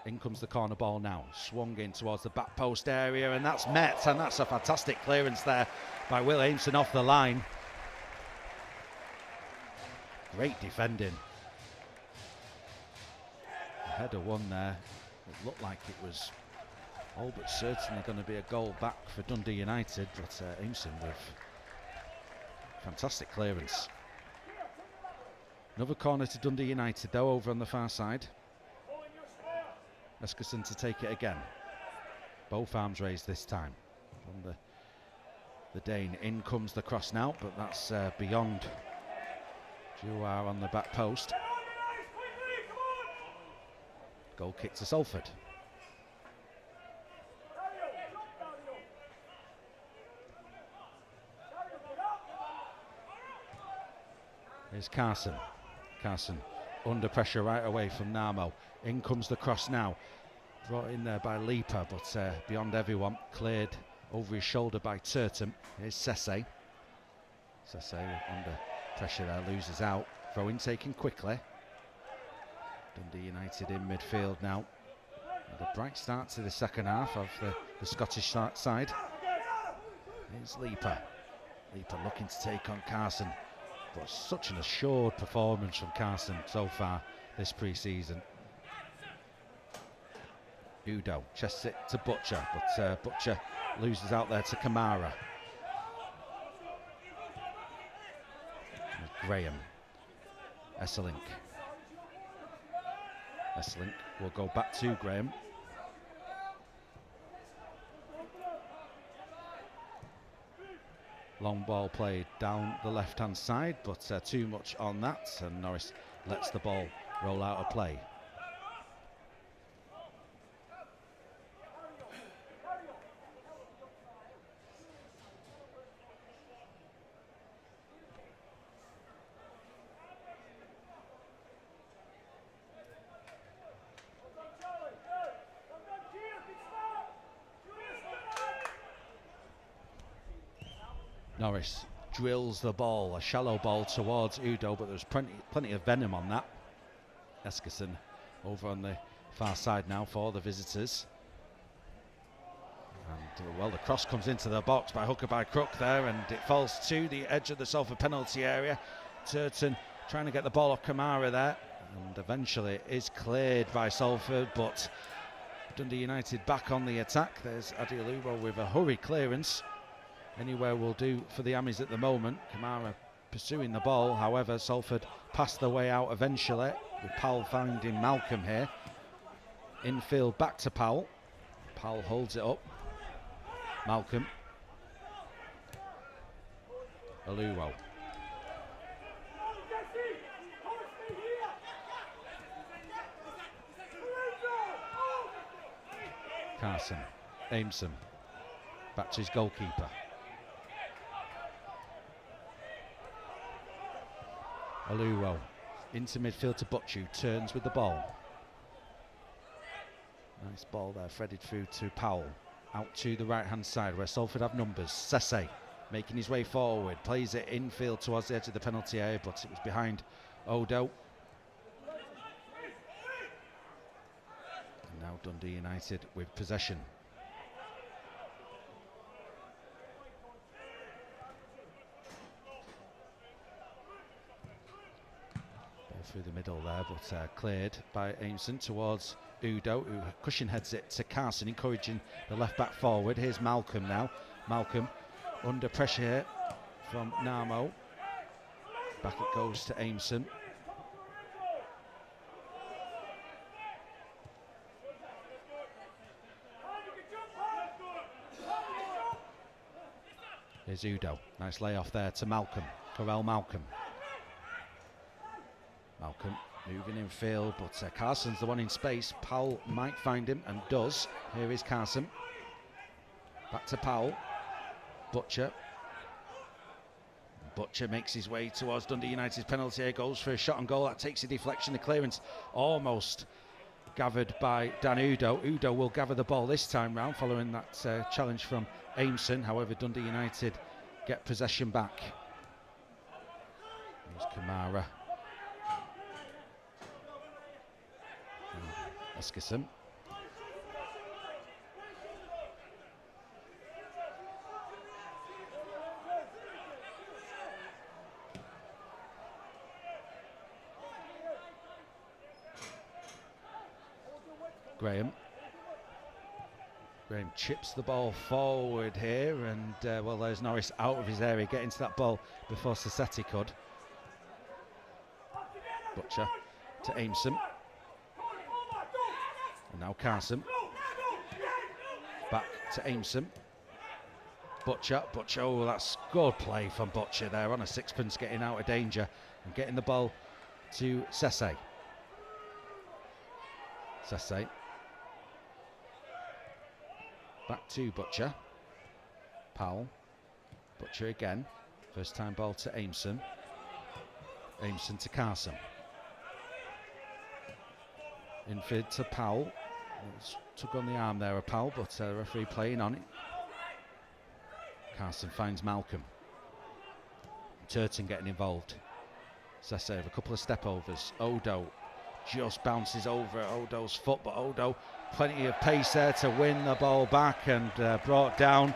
In comes the corner ball now, swung in towards the back post area, and that's met, and that's a fantastic clearance there by Will Aimson off the line. Great defending. The header won there. It looked like it was all but certainly going to be a goal back for Dundee United, but Aimson with fantastic clearance. Another corner to Dundee United though, over on the far side. Eskison to take it again. Both arms raised this time from the Dane. In comes the cross now, but that's beyond Juar on the back post. Goal kick to Salford. Here's Carson. Carson under pressure right away from Namo. In comes the cross now. Brought in there by Leaper, but beyond everyone. Cleared over his shoulder by Turton. Here's Sese. Sese under pressure there, loses out. Throw in taken quickly. Dundee United in midfield now. And a bright start to the second half of the Scottish side. Here's Leaper. Leaper looking to take on Carson. But such an assured performance from Carson so far this pre-season. Udo chests it to Butcher, but Butcher loses out there to Kamara. Graham. Esselink. Esselink will go back to Graham. Long ball played down the left-hand side, but too much on that, and Norris lets the ball roll out of play. Norris drills the ball, a shallow ball towards Udo, but there's plenty of venom on that. Eskison over on the far side now for the visitors. And well, the cross comes into the box by hook or by crook there, and it falls to the edge of the Salford penalty area. Turton trying to get the ball off Kamara there, and eventually it is cleared by Salford, but Dundee United back on the attack. There's Adioluwo with a hurry clearance. Anywhere will do for the Ammies at the moment. Kamara pursuing the ball, however Salford pass the way out eventually, with Powell finding Malcolm here. Infield back to Powell. Powell holds it up. Malcolm. Aluwo. Carson. Aimson. Back to his goalkeeper. Aluwo into midfield to Butchu, turns with the ball. Nice ball there, threaded through to Powell. out to the right-hand side where Salford have numbers. Sese making his way forward, plays it infield towards the edge of the penalty area, but it was behind Odo. And now Dundee United with possession. Through the middle there, but cleared by Aimson towards Udo, who cushion heads it to Carson, encouraging the left back forward. Here's Malcolm now. Malcolm under pressure here from Namo. Back it goes to Aimson. Here's Udo. Nice layoff there to Malcolm. Corell Malcolm. Malcolm moving in field, but Carson's the one in space. Powell might find him and does. Here is Carson. Back to Powell. Butcher. Butcher makes his way towards Dundee United's penalty area, goes for a shot on goal. That takes a deflection. The clearance almost gathered by Dan Udo. Udo will gather the ball this time round following that challenge from Aimson. However, Dundee United get possession back. Here's Kamara. Eskison. Graham chips the ball forward here, and well, there's Norris out of his area, getting to that ball before Sassetti could. Butcher to Aimson. And now Carson. Back to Aimson. Butcher, oh, that's good play from Butcher there on a sixpence, getting out of danger and getting the ball to Sese. Sese. Back to Butcher. Powell. Butcher again. First time ball to Aimson. Aimson to Carson. Infield to Powell. Took on the arm there of Powell, but referee playing on it. Carson finds Malcolm. Turton getting involved. Sese with a couple of step overs. Odo just bounces over Odo's foot, but Odo plenty of pace there to win the ball back, and brought down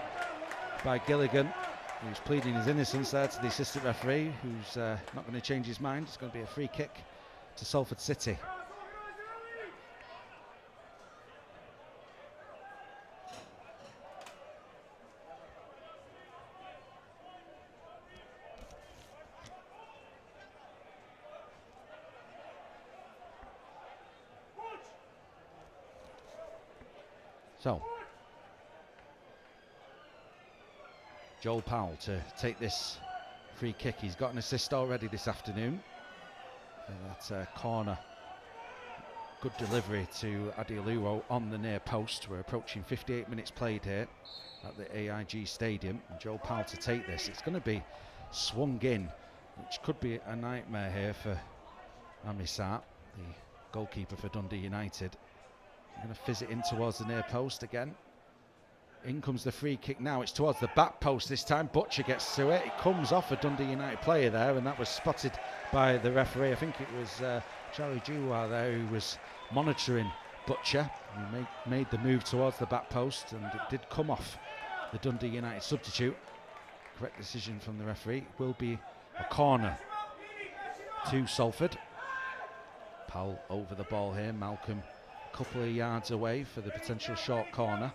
by Gilligan, who's pleading his innocence there to the assistant referee, who's not going to change his mind. It's going to be a free kick to Salford City. So, Joel Powell to take this free kick. He's got an assist already this afternoon. And that corner, good delivery to Adioluwo on the near post. We're approaching 58 minutes played here at the AIG Stadium. And Joel Powell to take this. It's going to be swung in, which could be a nightmare here for Amisat, the goalkeeper for Dundee United. Going to fizz it in towards the near post again. In comes the free kick now. It's towards the back post this time. Butcher gets to it. It comes off a Dundee United player there, and that was spotted by the referee. I think it was Charlie Juwa there who was monitoring Butcher. He made the move towards the back post, and it did come off the Dundee United substitute. Correct decision from the referee. It will be a corner to Salford. Powell over the ball here. Malcolm couple of yards away for the potential short corner.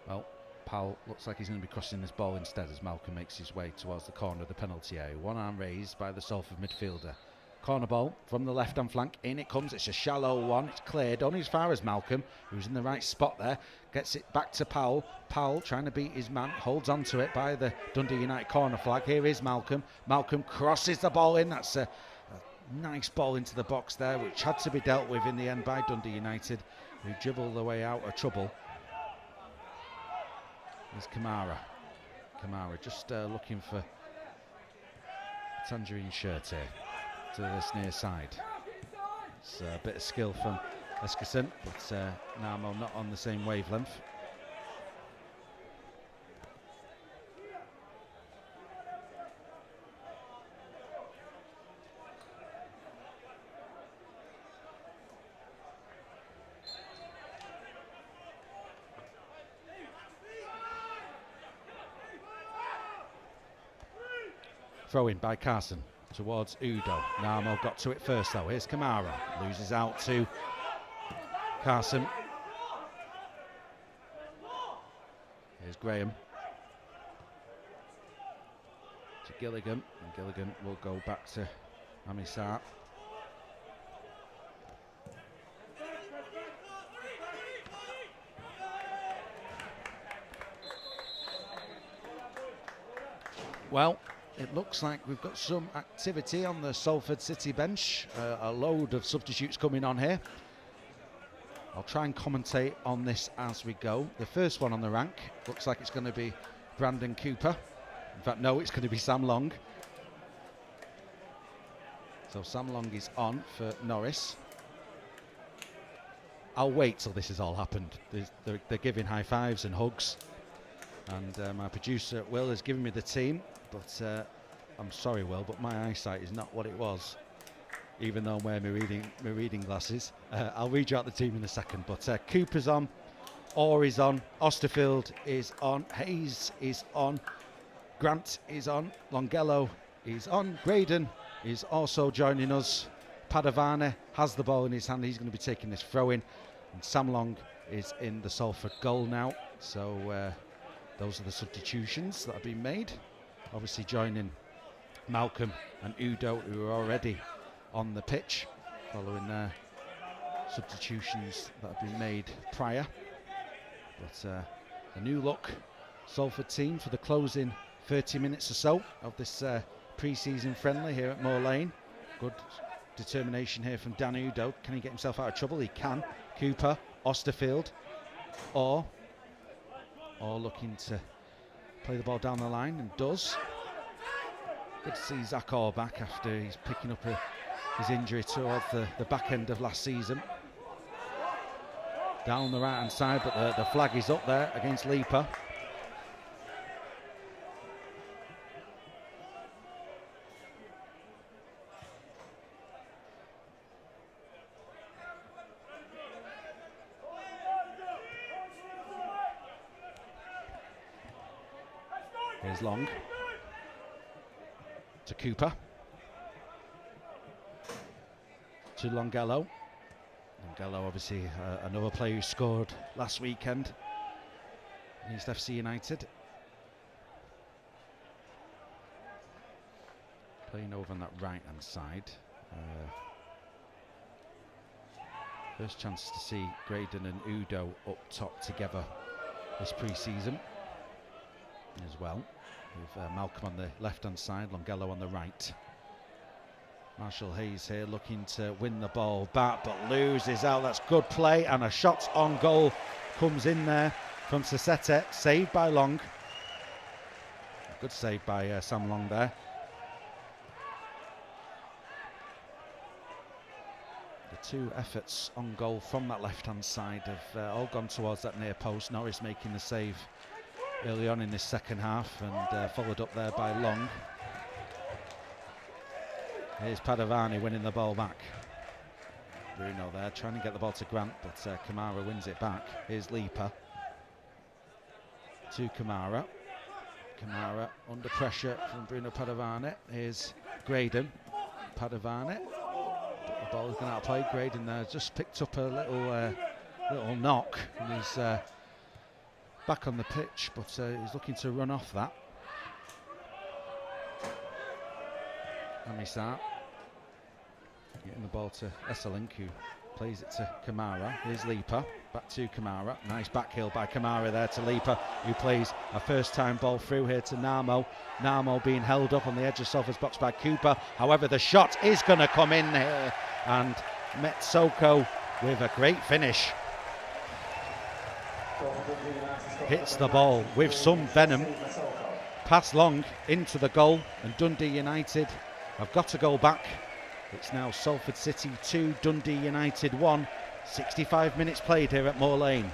Well, Powell looks like he's going to be crossing this ball instead as Malcolm makes his way towards the corner of the penalty area. One arm raised by the Salford midfielder. Corner ball from the left-hand flank. In it comes. It's a shallow one. It's cleared only as far as Malcolm, who's in the right spot there. Gets it back to Powell. Powell trying to beat his man. Holds on to it by the Dundee United corner flag. Here is Malcolm. Malcolm crosses the ball in. That's a nice ball into the box there, which had to be dealt with in the end by Dundee United, who dribbled their way out of trouble. There's Kamara. Kamara just looking for tangerine shirt here to this near side. It's a bit of skill from Eskison, but Narmo not on the same wavelength. Throw in by Carson towards Udo. Narmo got to it first though. Here's Kamara. Loses out to Carson. Here's Graham. To Gilligan. And Gilligan will go back to Amisar. Well, it looks like we've got some activity on the Salford City bench. A load of substitutes coming on here. I'll try and commentate on this as we go. The first one on the rank looks like it's going to be Brandon Cooper. In fact, no, it's going to be Sam Long. So Sam Long is on for Norris. I'll wait till this has all happened. They're giving high fives and hugs. And my producer, Will, has given me the team. But I'm sorry, Will, but my eyesight is not what it was, even though I'm wearing my reading glasses. I'll read you out the team in a second. But Cooper's on, Orr is on, Osterfield is on, Hayes is on, Grant is on, Longello is on, Graydon is also joining us. Padavane has the ball in his hand. He's going to be taking this throw in. And Sam Long is in the Salford goal now. So those are the substitutions that have been made. Obviously joining Malcolm and Udo, who are already on the pitch following their substitutions that have been made prior. But a new look Salford team for the closing 30 minutes or so of this pre-season friendly here at Moor Lane. Good determination here from Dan Udo. Can he get himself out of trouble? He can. Cooper, Osterfield, or looking to play the ball down the line, and does. Good to see Zach Orr back after he's picking up his injury towards the back end of last season. Down the right hand side, but the flag is up there against Leaper. Here's Long to Cooper, to Longello. Longello, obviously another player who scored last weekend against FC United. Playing over on that right hand side. First chance to see Graydon and Udo up top together this pre-season as well, with Malcolm on the left hand side, Longello on the right. Marshall Hayes here looking to win the ball back, but loses out. That's good play, and a shot on goal comes in there from Sasete, saved by Long. Good save by Sam Long there. The two efforts on goal from that left hand side have all gone towards that near post. Norris making the save early on in this second half, and followed up there by Long. Here's Padavani winning the ball back. Bruno there trying to get the ball to Grant, but Kamara wins it back. Here's Leaper to Kamara. Kamara under pressure from Bruno Padavani. Here's Graydon. Padavani, but the ball is going out of play. Graydon there just picked up a little knock, and he's back on the pitch, but he's looking to run off that. Amisar getting the ball to Esselink, who plays it to Kamara. Here's Leaper, back to Kamara. Nice back heel by Kamara there to Leaper, who plays a first time ball through here to Narmo. Narmo being held up on the edge of Salford's box by Cooper. However, the shot is going to come in here, and Metsoko with a great finish. Hits the ball with some venom, pass Long into the goal, and Dundee United have got a goal back. It's now Salford City 2, Dundee United 1. 65 minutes played here at Moor Lane.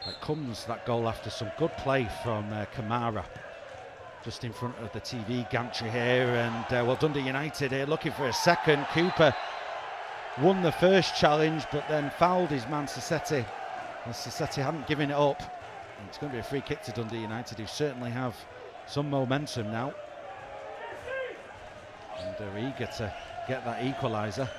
It comes, that goal, after some good play from Kamara, just in front of the TV gantry here. And well, Dundee United here looking for a second. Cooper won the first challenge, but then fouled his man Sassetti, as Sassetti hadn't given it up. And it's going to be a free kick to Dundee United, who certainly have some momentum now, and they're eager to get that equaliser.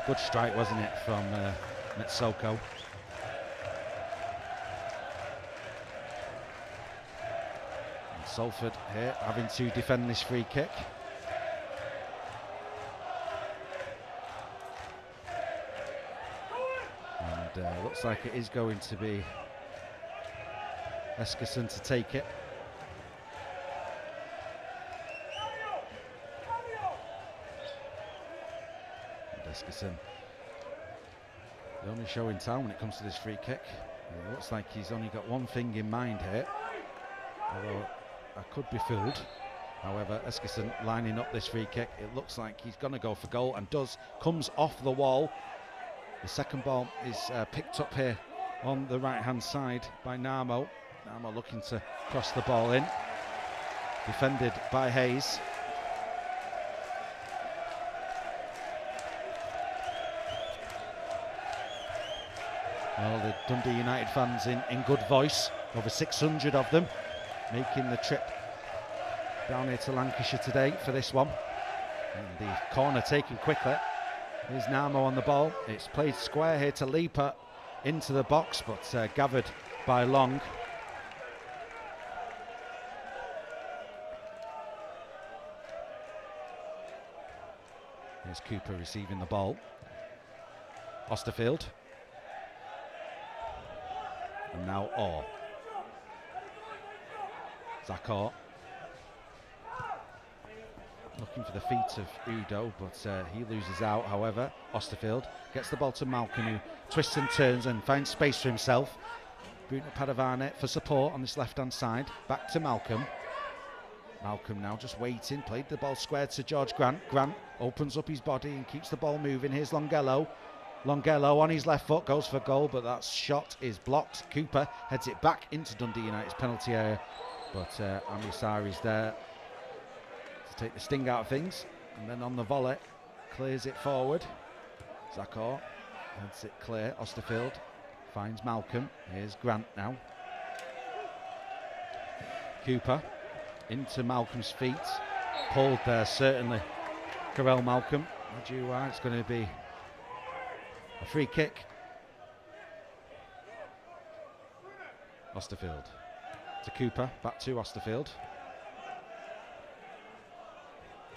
Good strike, wasn't it, from Mitsoko. And Salford here having to defend this free kick. And looks like it is going to be Eskison to take it. Eskison, the only show in town when it comes to this free kick. It looks like he's only got one thing in mind here, although I could be fooled. However, Eskison lining up this free kick, it looks like he's going to go for goal, and does. Comes off the wall. The second ball is picked up here on the right hand side by Narmo. Narmo looking to cross the ball in, defended by Hayes. Well, the Dundee United fans in good voice, over 600 of them, making the trip down here to Lancashire today for this one. And the corner taken quickly. Here's Narmo on the ball. It's played square here to Leaper into the box, but gathered by Long. Here's Cooper receiving the ball. Osterfield. And now Orr. Zakor. Looking for the feet of Udo, but he loses out. However, Osterfield gets the ball to Malcolm, who twists and turns and finds space for himself. Bruno Padavane for support on this left-hand side. Back to Malcolm. Malcolm now just waiting. Played the ball square to George Grant. Grant opens up his body and keeps the ball moving. Here's Longello. Longello on his left foot goes for goal, but that shot is blocked. Cooper heads it back into Dundee United's penalty area, but Amisari's there to take the sting out of things, and then on the volley clears it forward. Zakor heads it clear. Osterfield finds Malcolm. Here's Grant now. Cooper into Malcolm's feet, pulled there certainly. Carell Malcolm. It's going to be a free kick. Osterfield to Cooper, back to Osterfield.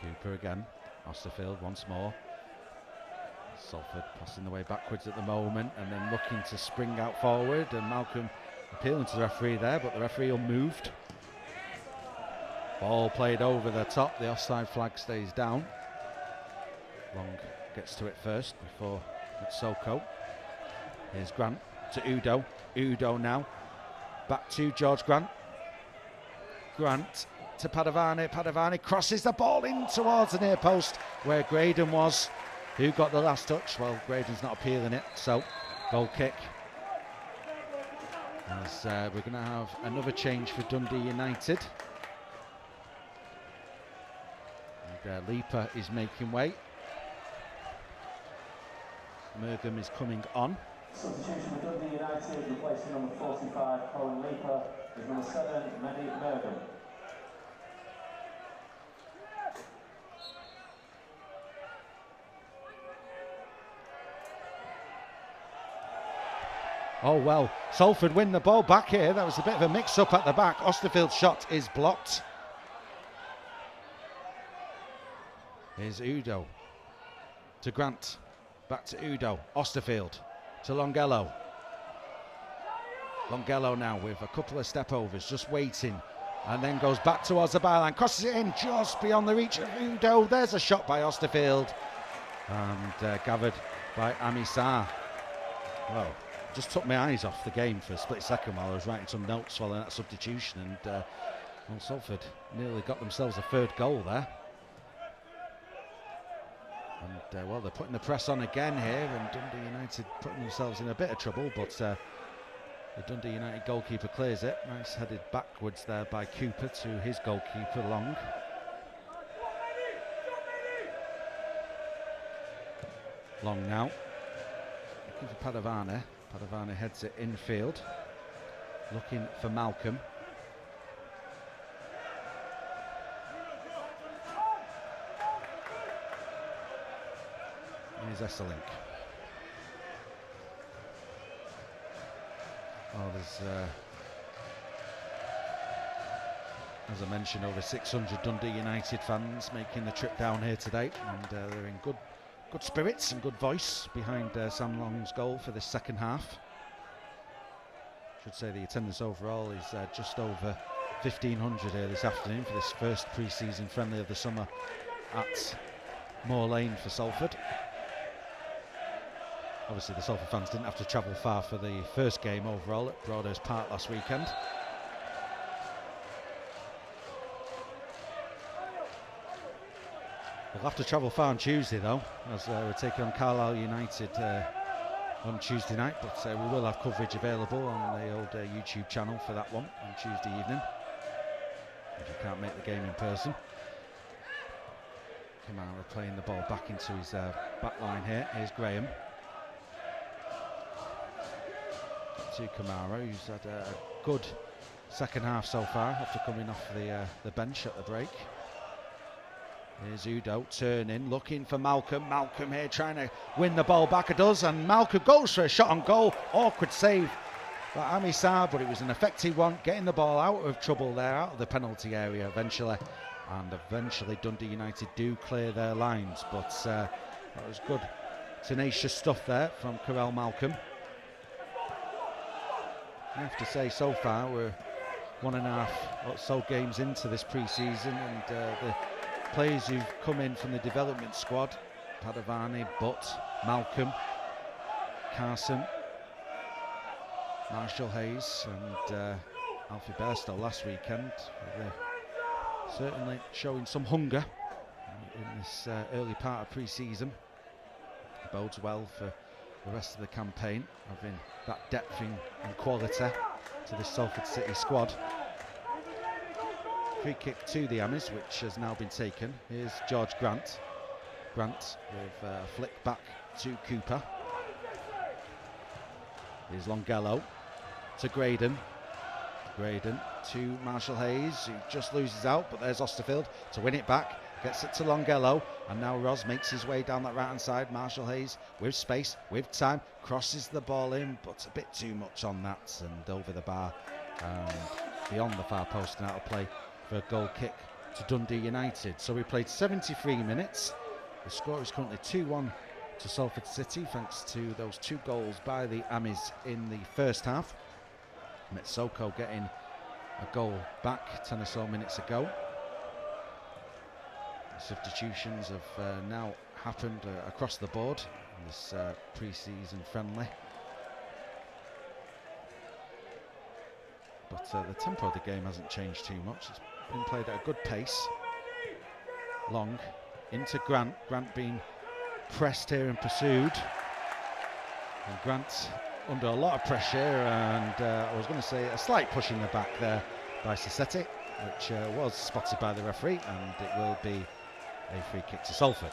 Cooper again. Osterfield once more. Salford passing the way backwards at the moment, and then looking to spring out forward, and Malcolm appealing to the referee there, but the referee unmoved. Ball played over the top, the offside flag stays down. Long gets to it first before Soko. Here's Grant to Udo. Udo now back to George Grant. Grant to Padavane. Padavane crosses the ball in towards the near post where Graydon was. Who got the last touch? Well, Graydon's not appealing it, so goal kick. As we're going to have another change for Dundee United. And Leaper is making way. Mergham is coming on. Substitution for Dundee United, replacing number 45, Colin Leaper, with number 7, Mehdi Mergham. Oh well, Salford win the ball back here. That was a bit of a mix-up at the back. Osterfield's shot is blocked. Here's Udo to Grant, back to Udo, Osterfield to Longello. Longello now with a couple of step overs, just waiting, and then goes back towards the byline, crosses it in just beyond the reach of Udo. There's a shot by Osterfield, and gathered by Amisar. Well, just took my eyes off the game for a split second while I was writing some notes following that substitution, and well, Salford nearly got themselves a third goal there. And well, they're putting the press on again here, and Dundee United putting themselves in a bit of trouble, but the Dundee United goalkeeper clears it. Nice headed backwards there by Cooper to his goalkeeper, Long. Long now, looking for Padavane. Padavane heads it infield, looking for Malcolm. Here's Esselink. Oh, there's, as I mentioned, over 600 Dundee United fans making the trip down here today, and they're in good spirits and good voice behind Sam Long's goal for this second half. Should say the attendance overall is just over 1,500 here this afternoon for this first pre-season friendly of the summer at Moor Lane for Salford. Obviously the Salford fans didn't have to travel far for the first game overall at Broadhurst Park last weekend. We'll have to travel far on Tuesday though, as we're taking on Carlisle United on Tuesday night, but we will have coverage available on the old YouTube channel for that one on Tuesday evening, if you can't make the game in person. Kamara playing the ball back into his back line here. Here's Graham. To Kamara, who's had a good second half so far after coming off the bench at the break. Here's Udo turning, looking for Malcolm. Malcolm here trying to win the ball back. It does, and Malcolm goes for a shot on goal. Awkward save by Amisar, but it was an effective one, getting the ball out of trouble there, out of the penalty area eventually. And eventually Dundee United do clear their lines, but that was good, tenacious stuff there from Carell Malcolm. I have to say, so far we're 1.5 or so games into this pre-season, and the players who've come in from the development squad, Padavane, Butt, Malcolm, Carson, Marshall Hayes and Alfie Bairstow last weekend, they're certainly showing some hunger in this early part of pre-season. It bodes well for the rest of the campaign, having that depth and quality to the Salford City squad. Free kick to the Amis, which has now been taken. Here's George Grant. Grant with a flick back to Cooper. Here's Longello to Graydon. Graydon to Marshall Hayes, who just loses out, but there's Osterfield to win it back. Gets it to Longello, and now Ros makes his way down that right hand side. Marshall Hayes with space, with time, crosses the ball in, but a bit too much on that, and over the bar and beyond the far post, and out of play for a goal kick to Dundee United. So we played 73 minutes. The score is currently 2-1 to Salford City, thanks to those 2 goals by the Amis in the first half. Metsoko getting a goal back 10 or so minutes ago. Substitutions have now happened across the board in this pre-season friendly, but the tempo of the game hasn't changed too much. It's been played at a good pace. Long into Grant. Grant being pressed here and pursued, and Grant under a lot of pressure, and I was going to say a slight push in the back there by Sassetti, which was spotted by the referee, and it will be a free kick to Salford.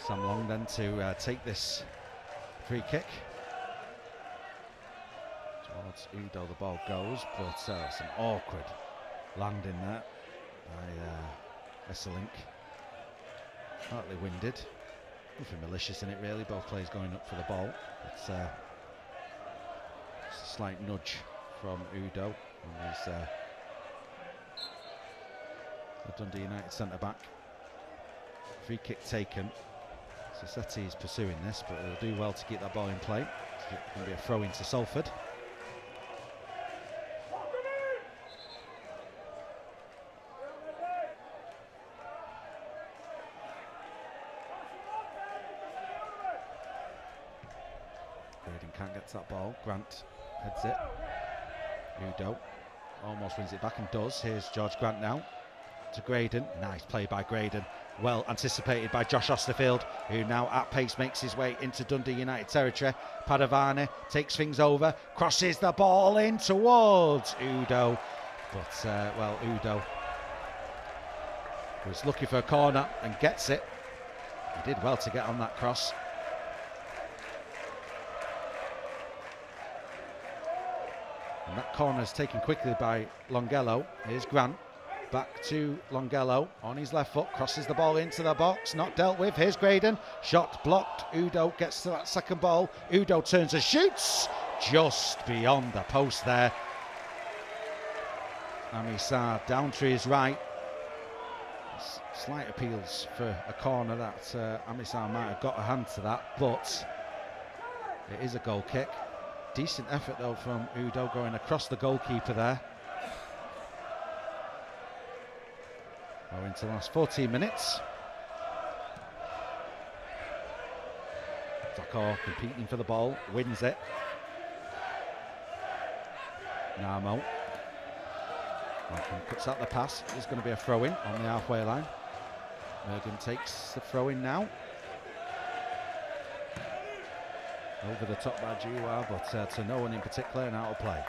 Sam Long then to take this free kick. Towards Udo the ball goes, but some awkward landing there by Esselink. Partly winded. Nothing malicious in it really, both players going up for the ball. It's a slight nudge from Udo, and he's the Dundee United centre-back. Free kick taken. Sassetti is pursuing this, but he'll do well to keep that ball in play. It's going to be a throw into Salford. Graydon can't get to that ball. Grant heads it. Udo almost wins it back and does. Here's George Grant now to Graydon. Nice play by Graydon. Well anticipated by Josh Osterfield, who now at pace makes his way into Dundee United territory. Padavane takes things over, crosses the ball in towards Udo. But, well, Udo was looking for a corner and gets it. He did well to get on that cross. And that corner is taken quickly by Longello. Here's Grant. Back to Longello on his left foot, crosses the ball into the box, not dealt with. Here's Graydon, shot blocked. Udo gets to that second ball. Udo turns and shoots just beyond the post there. Amisar down to his right. Slight appeals for a corner that Amisar might have got a hand to that, but it is a goal kick. Decent effort though from Udo going across the goalkeeper there. We're into the last 14 minutes. Zakor competing for the ball, wins it. Narmo. Cuts out the pass. There's going to be a throw-in on the halfway line. Mergen takes the throw-in now. Over the top by Giroir, but to no one in particular and out of play.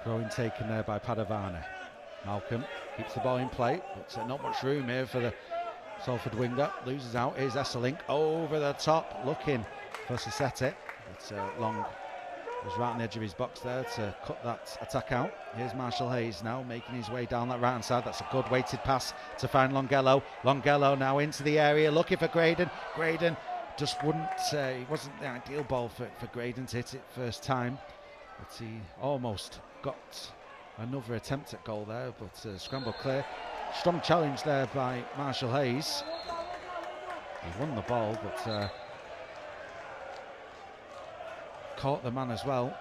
Throw-in taken there by Padavane. Malcolm keeps the ball in play, but not much room here for the Salford winger. Loses out. Here's Esselink over the top, looking for Sassetti. It's Long was right on the edge of his box there to cut that attack out. Here's Marshall Hayes now making his way down that right hand side. That's a good weighted pass to find Longello. Longello now into the area looking for Graydon. Graydon just wouldn't, it wasn't the ideal ball for Graydon to hit it first time, but he almost got another attempt at goal there, but scramble clear. Strong challenge there by Marshall Hayes. He won the ball, but caught the man as well.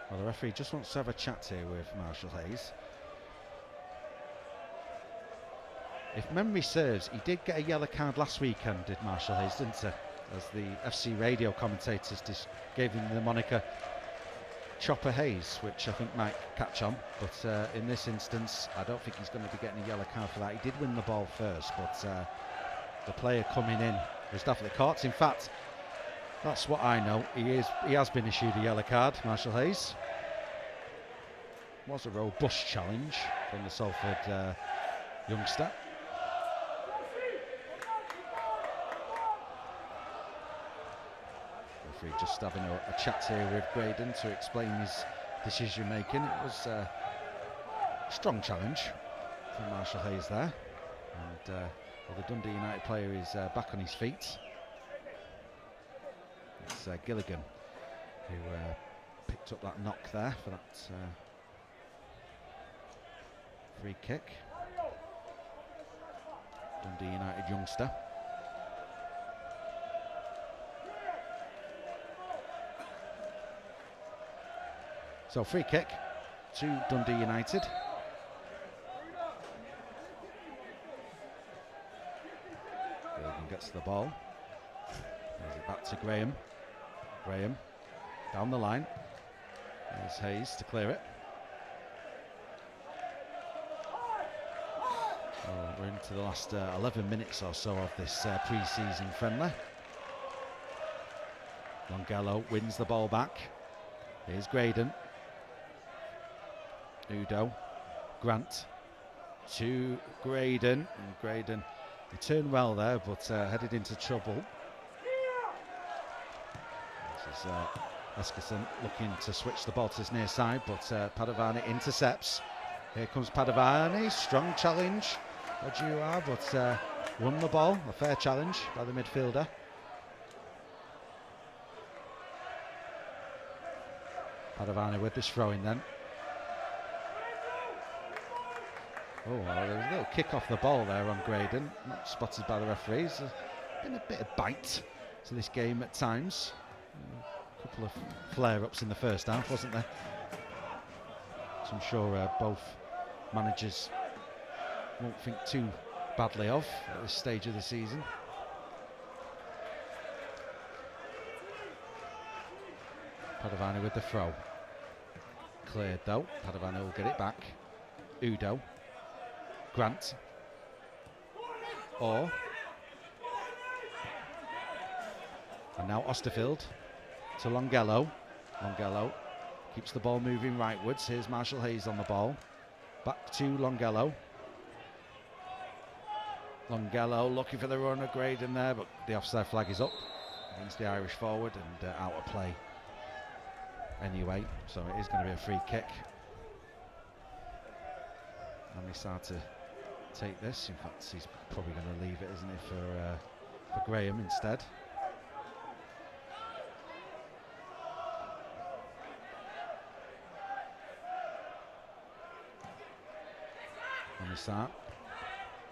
Well, the referee just wants to have a chat here with Marshall Hayes. If memory serves, he did get a yellow card last weekend, did Marshall Hayes, didn't he? As the FC radio commentators gave him the moniker Chopper Hayes, which I think might catch on, but in this instance I don't think he's going to be getting a yellow card for that. He did win the ball first, but the player coming in was definitely caught. In fact, that's what I know. He has been issued a yellow card, Marshall Hayes. Was a robust challenge from the Salford youngster. Just having a chat here with Graydon to explain his decision making. It was a strong challenge from Marshall Hayes there, and well, the Dundee United player is back on his feet. It's Gilligan who picked up that knock there for that free kick. Dundee United youngster. So free kick to Dundee United. Gilligan gets the ball. There's it back to Graham. Graham down the line. There's Hayes to clear it. So we're into the last 11 minutes or so of this pre-season friendly. Longello wins the ball back. Here's Graydon. Udo, Grant to Graydon. And Graydon returned well there, but headed into trouble. This is Eskison looking to switch the ball to his near side, but Padovani intercepts. Here comes Padovani, strong challenge. What you are, but won the ball. A fair challenge by the midfielder. Padovani with this throw-in then. Oh, well, there was a little kick off the ball there on Graydon, not spotted by the referees. There's been a bit of bite to this game at times. A couple of flare-ups in the first half, wasn't there? So I'm sure both managers won't think too badly of at this stage of the season. Padovani with the throw. Cleared though. Padovani will get it back. Udo. Grant. And now Osterfield to Longello. Longello keeps the ball moving rightwards. Here's Marshall Hayes on the ball. Back to Longello. Longello looking for the run of Graydon there, but the offside flag is up against the Irish forward and out of play anyway, so it is going to be a free kick. And we start to take this. In fact, he's probably going to leave it, isn't he, for Graham instead. And we start.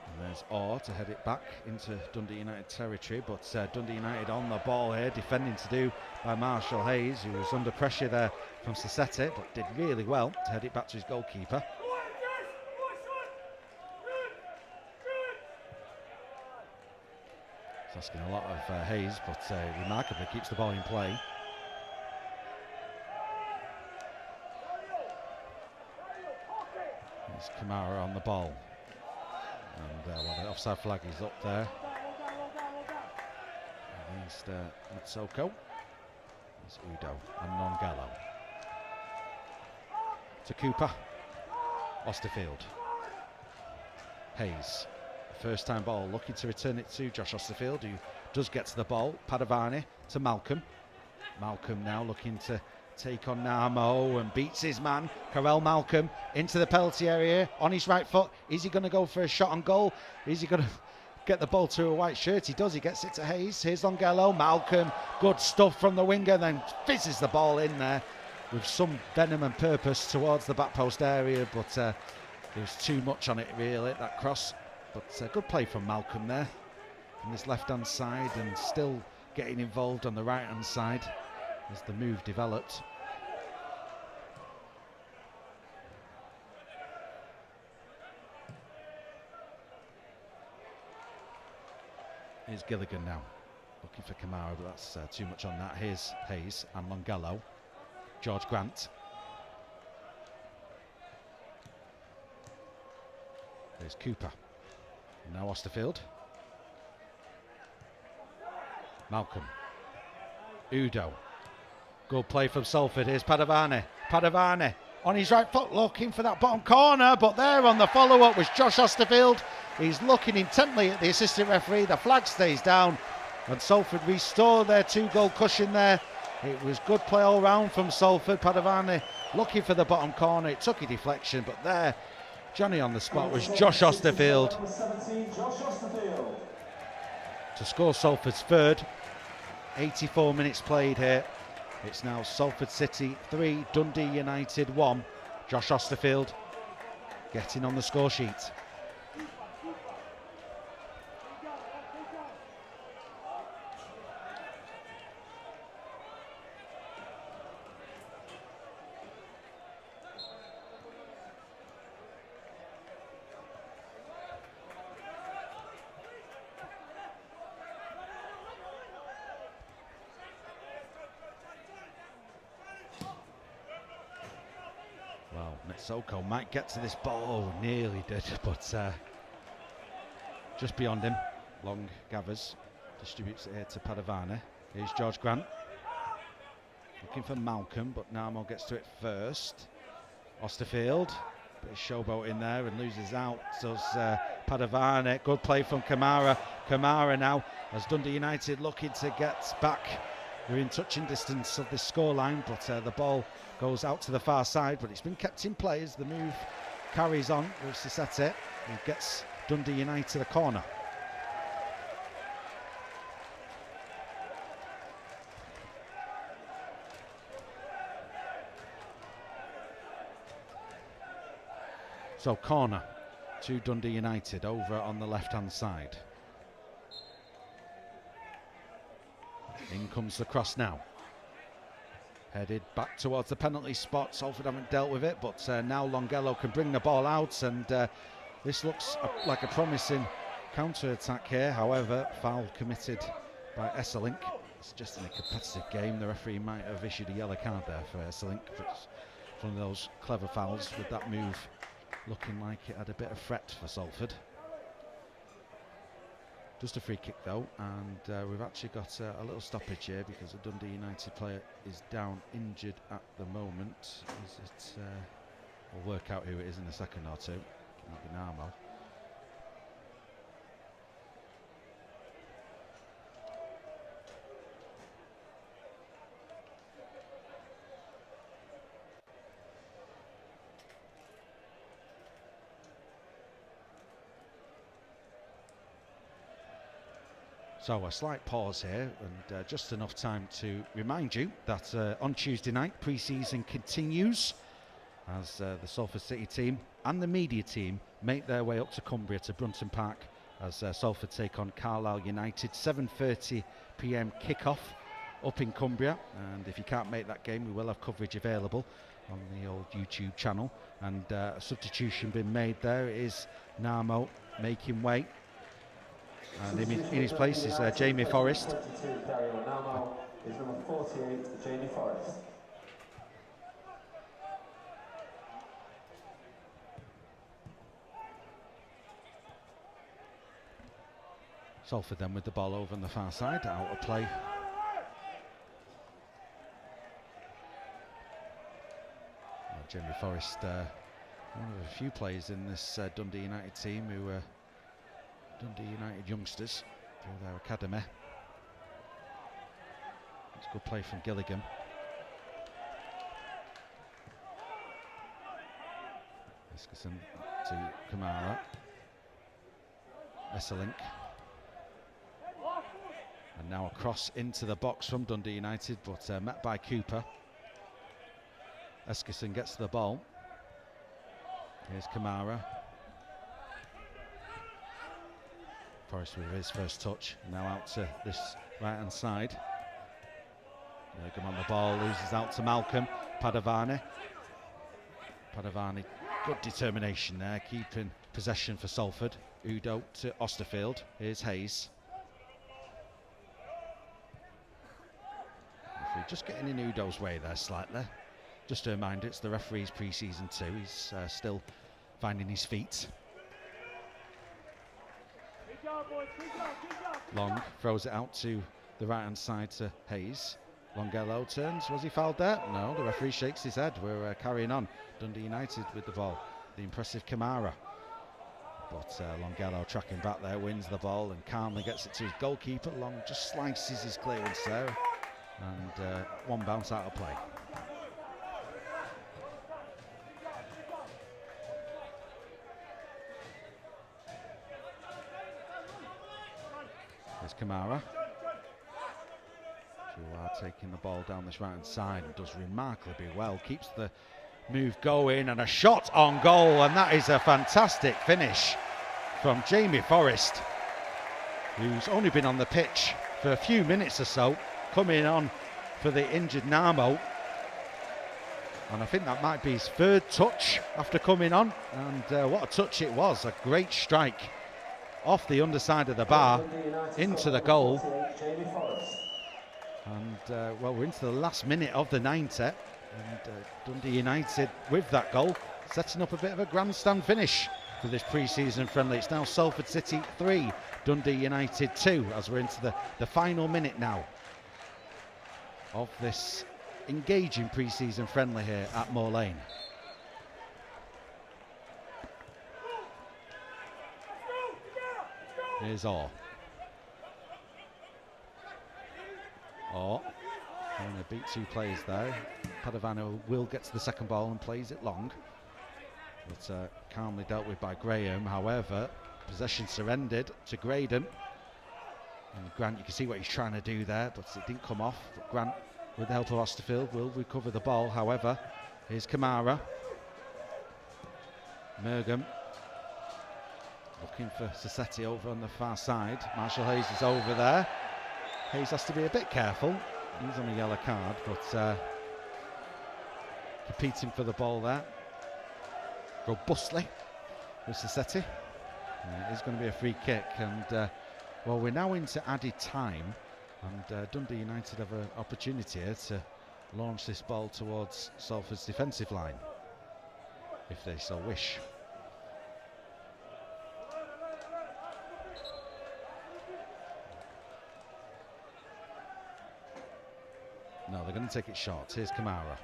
And there's Orr to head it back into Dundee United territory, but Dundee United on the ball here, defending to do by Marshall Hayes, who was under pressure there from Sassetti, but did really well to head it back to his goalkeeper. It's asking a lot of Hayes, but remarkably keeps the ball in play. There's Kamara on the ball. And well, the offside flag is up there against Matsoko. It's Udo and Longello. To Cooper. Osterfield. Hayes. First time ball, looking to return it to Josh Osterfield, who does get to the ball. Padovani to Malcolm. Malcolm now looking to take on Narmo and beats his man. Karel Malcolm into the penalty area on his right foot. Is he going to go for a shot on goal? Is he going to get the ball to a white shirt? He does. He gets it to Hayes. Here's Longello. Malcolm, good stuff from the winger, then fizzes the ball in there with some venom and purpose towards the back post area, but there's too much on it really, that cross. But good play from Malcolm there on this left hand side, and still getting involved on the right hand side as the move developed. Here's Gilligan now, looking for Kamara, but that's too much on that. Here's Hayes and Longello. George Grant. There's Cooper. Now Osterfield. Malcolm. Udo. Good play from Salford. Here's Padovani. Padovani on his right foot, looking for that bottom corner, but there on the follow-up was Josh Osterfield. He's looking intently at the assistant referee. The flag stays down, and Salford restore their 2-goal cushion there. It was good play all round from Salford. Padovani looking for the bottom corner. It took a deflection, but there, Johnny on the spot was Josh Osterfield to score Salford's third. 84 minutes played here. It's now Salford City 3, Dundee United 1. Josh Osterfield getting on the score sheet. Soko might get to this ball. Oh, nearly did, but just beyond him. Long gathers, distributes it here to Padovani. Here's George Grant looking for Malcolm, but Narmo gets to it first. Osterfield, bit of showboat in there and loses out. Does Padavane. Good play from Kamara. Kamara now, as Dundee United looking to get back. They're in touching distance of this scoreline, but the ball goes out to the far side, but it's been kept in play as the move carries on with Sisete, who gets Dundee United a corner. So corner to Dundee United over on the left-hand side. In comes the cross now. Headed back towards the penalty spot. Salford haven't dealt with it, but now Longello can bring the ball out, and this looks like a promising counter-attack here. However, foul committed by Esselink. Suggesting a competitive game. The referee might have issued a yellow card there for Esselink. It's one of those clever fouls with that move looking like it had a bit of threat for Salford. Just a free kick though, and we've actually got a little stoppage here because a Dundee United player is down injured at the moment. Is it? We'll work out who it is in a second or two. Might be Narmo. So a slight pause here, and just enough time to remind you that on Tuesday night pre-season continues as the Salford City team and the media team make their way up to Cumbria to Brunton Park as Salford take on Carlisle United. 7:30 p.m. kickoff up in Cumbria, and if you can't make that game, we will have coverage available on the old YouTube channel. And a substitution being made there is Narmo making way. And in his place is Jamie Forrest. 22, Narmo is number 48, Jamie Forrest. Salford then with the ball over on the far side, out of play. Jamie Forrest, one of a few players in this Dundee United team who Dundee United youngsters through their academy. It's a good play from Gilligan. Eskerson to Kamara. Esselink. And now a cross into the box from Dundee United, but met by Cooper. Eskerson gets the ball. Here's Kamara. Forrest with his first touch, now out to this right-hand side. Gilligan on the ball, loses out to Malcolm. Padavane. Padavane, good determination there, keeping possession for Salford. Udo to Osterfield. Here's Hayes. Referee just getting in Udo's way there slightly. Just a reminder, it's the referee's pre-season too. He's still finding his feet. Long throws it out to the right-hand side to Hayes. Longello turns. Was he fouled there? No, the referee shakes his head. We're carrying on. Dundee United with the ball. The impressive Kamara. But Longello tracking back there, wins the ball and calmly gets it to his goalkeeper. Long just slices his clearance there. And one bounce out of play. There's Kamara. Jouard taking the ball down this right-hand side and does remarkably well. Keeps the move going and a shot on goal, and that is a fantastic finish from Jamie Forrest, who's only been on the pitch for a few minutes or so, coming on for the injured Narmo. And I think that might be his third touch after coming on, and what a touch it was. A great strike off the underside of the bar into the goal. And well, we're into the last minute of the 90, and Dundee United with that goal setting up a bit of a grandstand finish for this pre-season friendly. It's now Salford City 3, Dundee United 2, as we're into the final minute now of this engaging pre-season friendly here at Moor Lane. Here's Orr. Orr trying to beat two players there. Padovano will get to the second ball and plays it long, but calmly dealt with by Graham. However, possession surrendered to Graydon, and Grant, you can see what he's trying to do there, but it didn't come off. But Grant, with the help of Osterfield, will recover the ball. However, here's Kamara. Mergham looking for Sassetti over on the far side. Marshall Hayes is over there. Hayes has to be a bit careful. He's on a yellow card, but competing for the ball there robustly with Sassetti. It's going to be a free kick, and well, we're now into added time, and Dundee United have an opportunity here to launch this ball towards Salford's defensive line, if they so wish. No, they're going to take it short. Here's Kamara.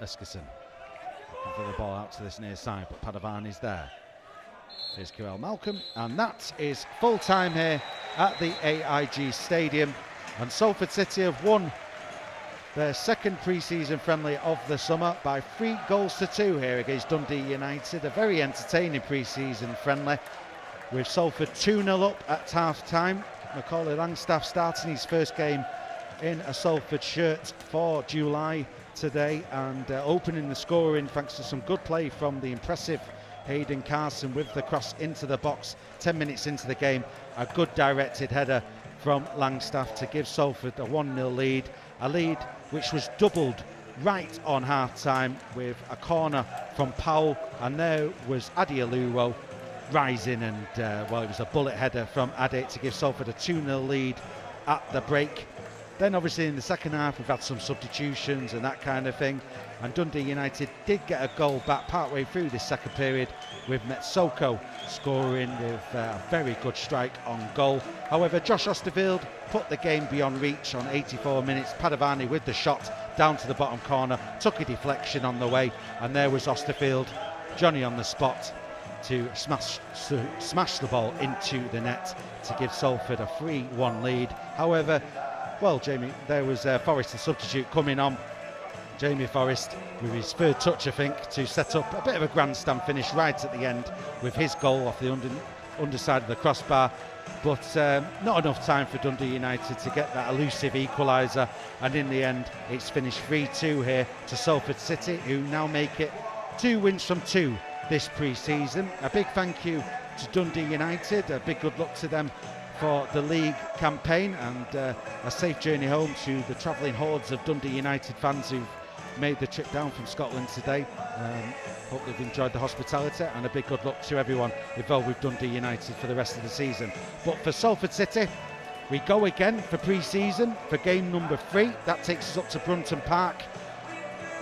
Eskison looking for the ball out to this near side, but Padovano's there. Here's Kyrell Malcolm, and that is full time here at the AIG Stadium, and Salford City have won their second pre-season friendly of the summer by 3-2 here against Dundee United. A very entertaining pre-season friendly, with Salford 2-0 up at half-time. Macaulay Langstaff starting his first game in a Salford shirt for July today, and opening the scoring thanks to some good play from the impressive Hayden Carson with the cross into the box 10 minutes into the game. A good directed header from Langstaff to give Salford a 1-0 lead, a lead which was doubled right on half-time with a corner from Powell, and there was Adioluwo rising, and well, it was a bullet header from Ade to give Salford a 2-0 lead at the break. Then obviously in the second half we've had some substitutions and that kind of thing, and Dundee United did get a goal back partway through this second period, with Metsoko scoring with a very good strike on goal. However, Josh Osterfield put the game beyond reach on 84 minutes. Padovani with the shot down to the bottom corner, took a deflection on the way, and there was Osterfield, Johnny on the spot, to smash the ball into the net to give Salford a 3-1 lead. However, well, Jamie, there was Forrest, the substitute, coming on. Jamie Forrest with his third touch, I think, to set up a bit of a grandstand finish right at the end with his goal off the underside of the crossbar. But not enough time for Dundee United to get that elusive equaliser, and in the end it's finished 3-2 here to Salford City, who now make it 2 wins from 2 this pre-season. A big thank you to Dundee United, a big good luck to them for the league campaign, and a safe journey home to the travelling hordes of Dundee United fans who've made the trip down from Scotland today. Hope they've enjoyed the hospitality, and a big good luck to everyone involved with Dundee United for the rest of the season. But for Salford City, we go again for pre-season for game number 3. That takes us up to Brunton Park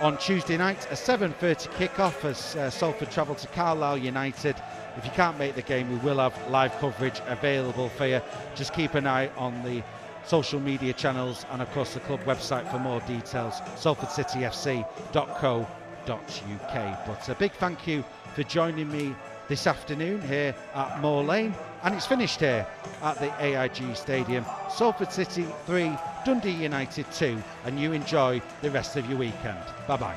on Tuesday night, a 7:30 kick-off as Salford travel to Carlisle United. If you can't make the game, we will have live coverage available for you. Just keep an eye on the social media channels and of course the club website for more details, salfordcityfc.co.uk. But a big thank you for joining me this afternoon here at Moor Lane, and it's finished here at the AIG Stadium. Salford City 3, Dundee United 2, and you enjoy the rest of your weekend. Bye bye.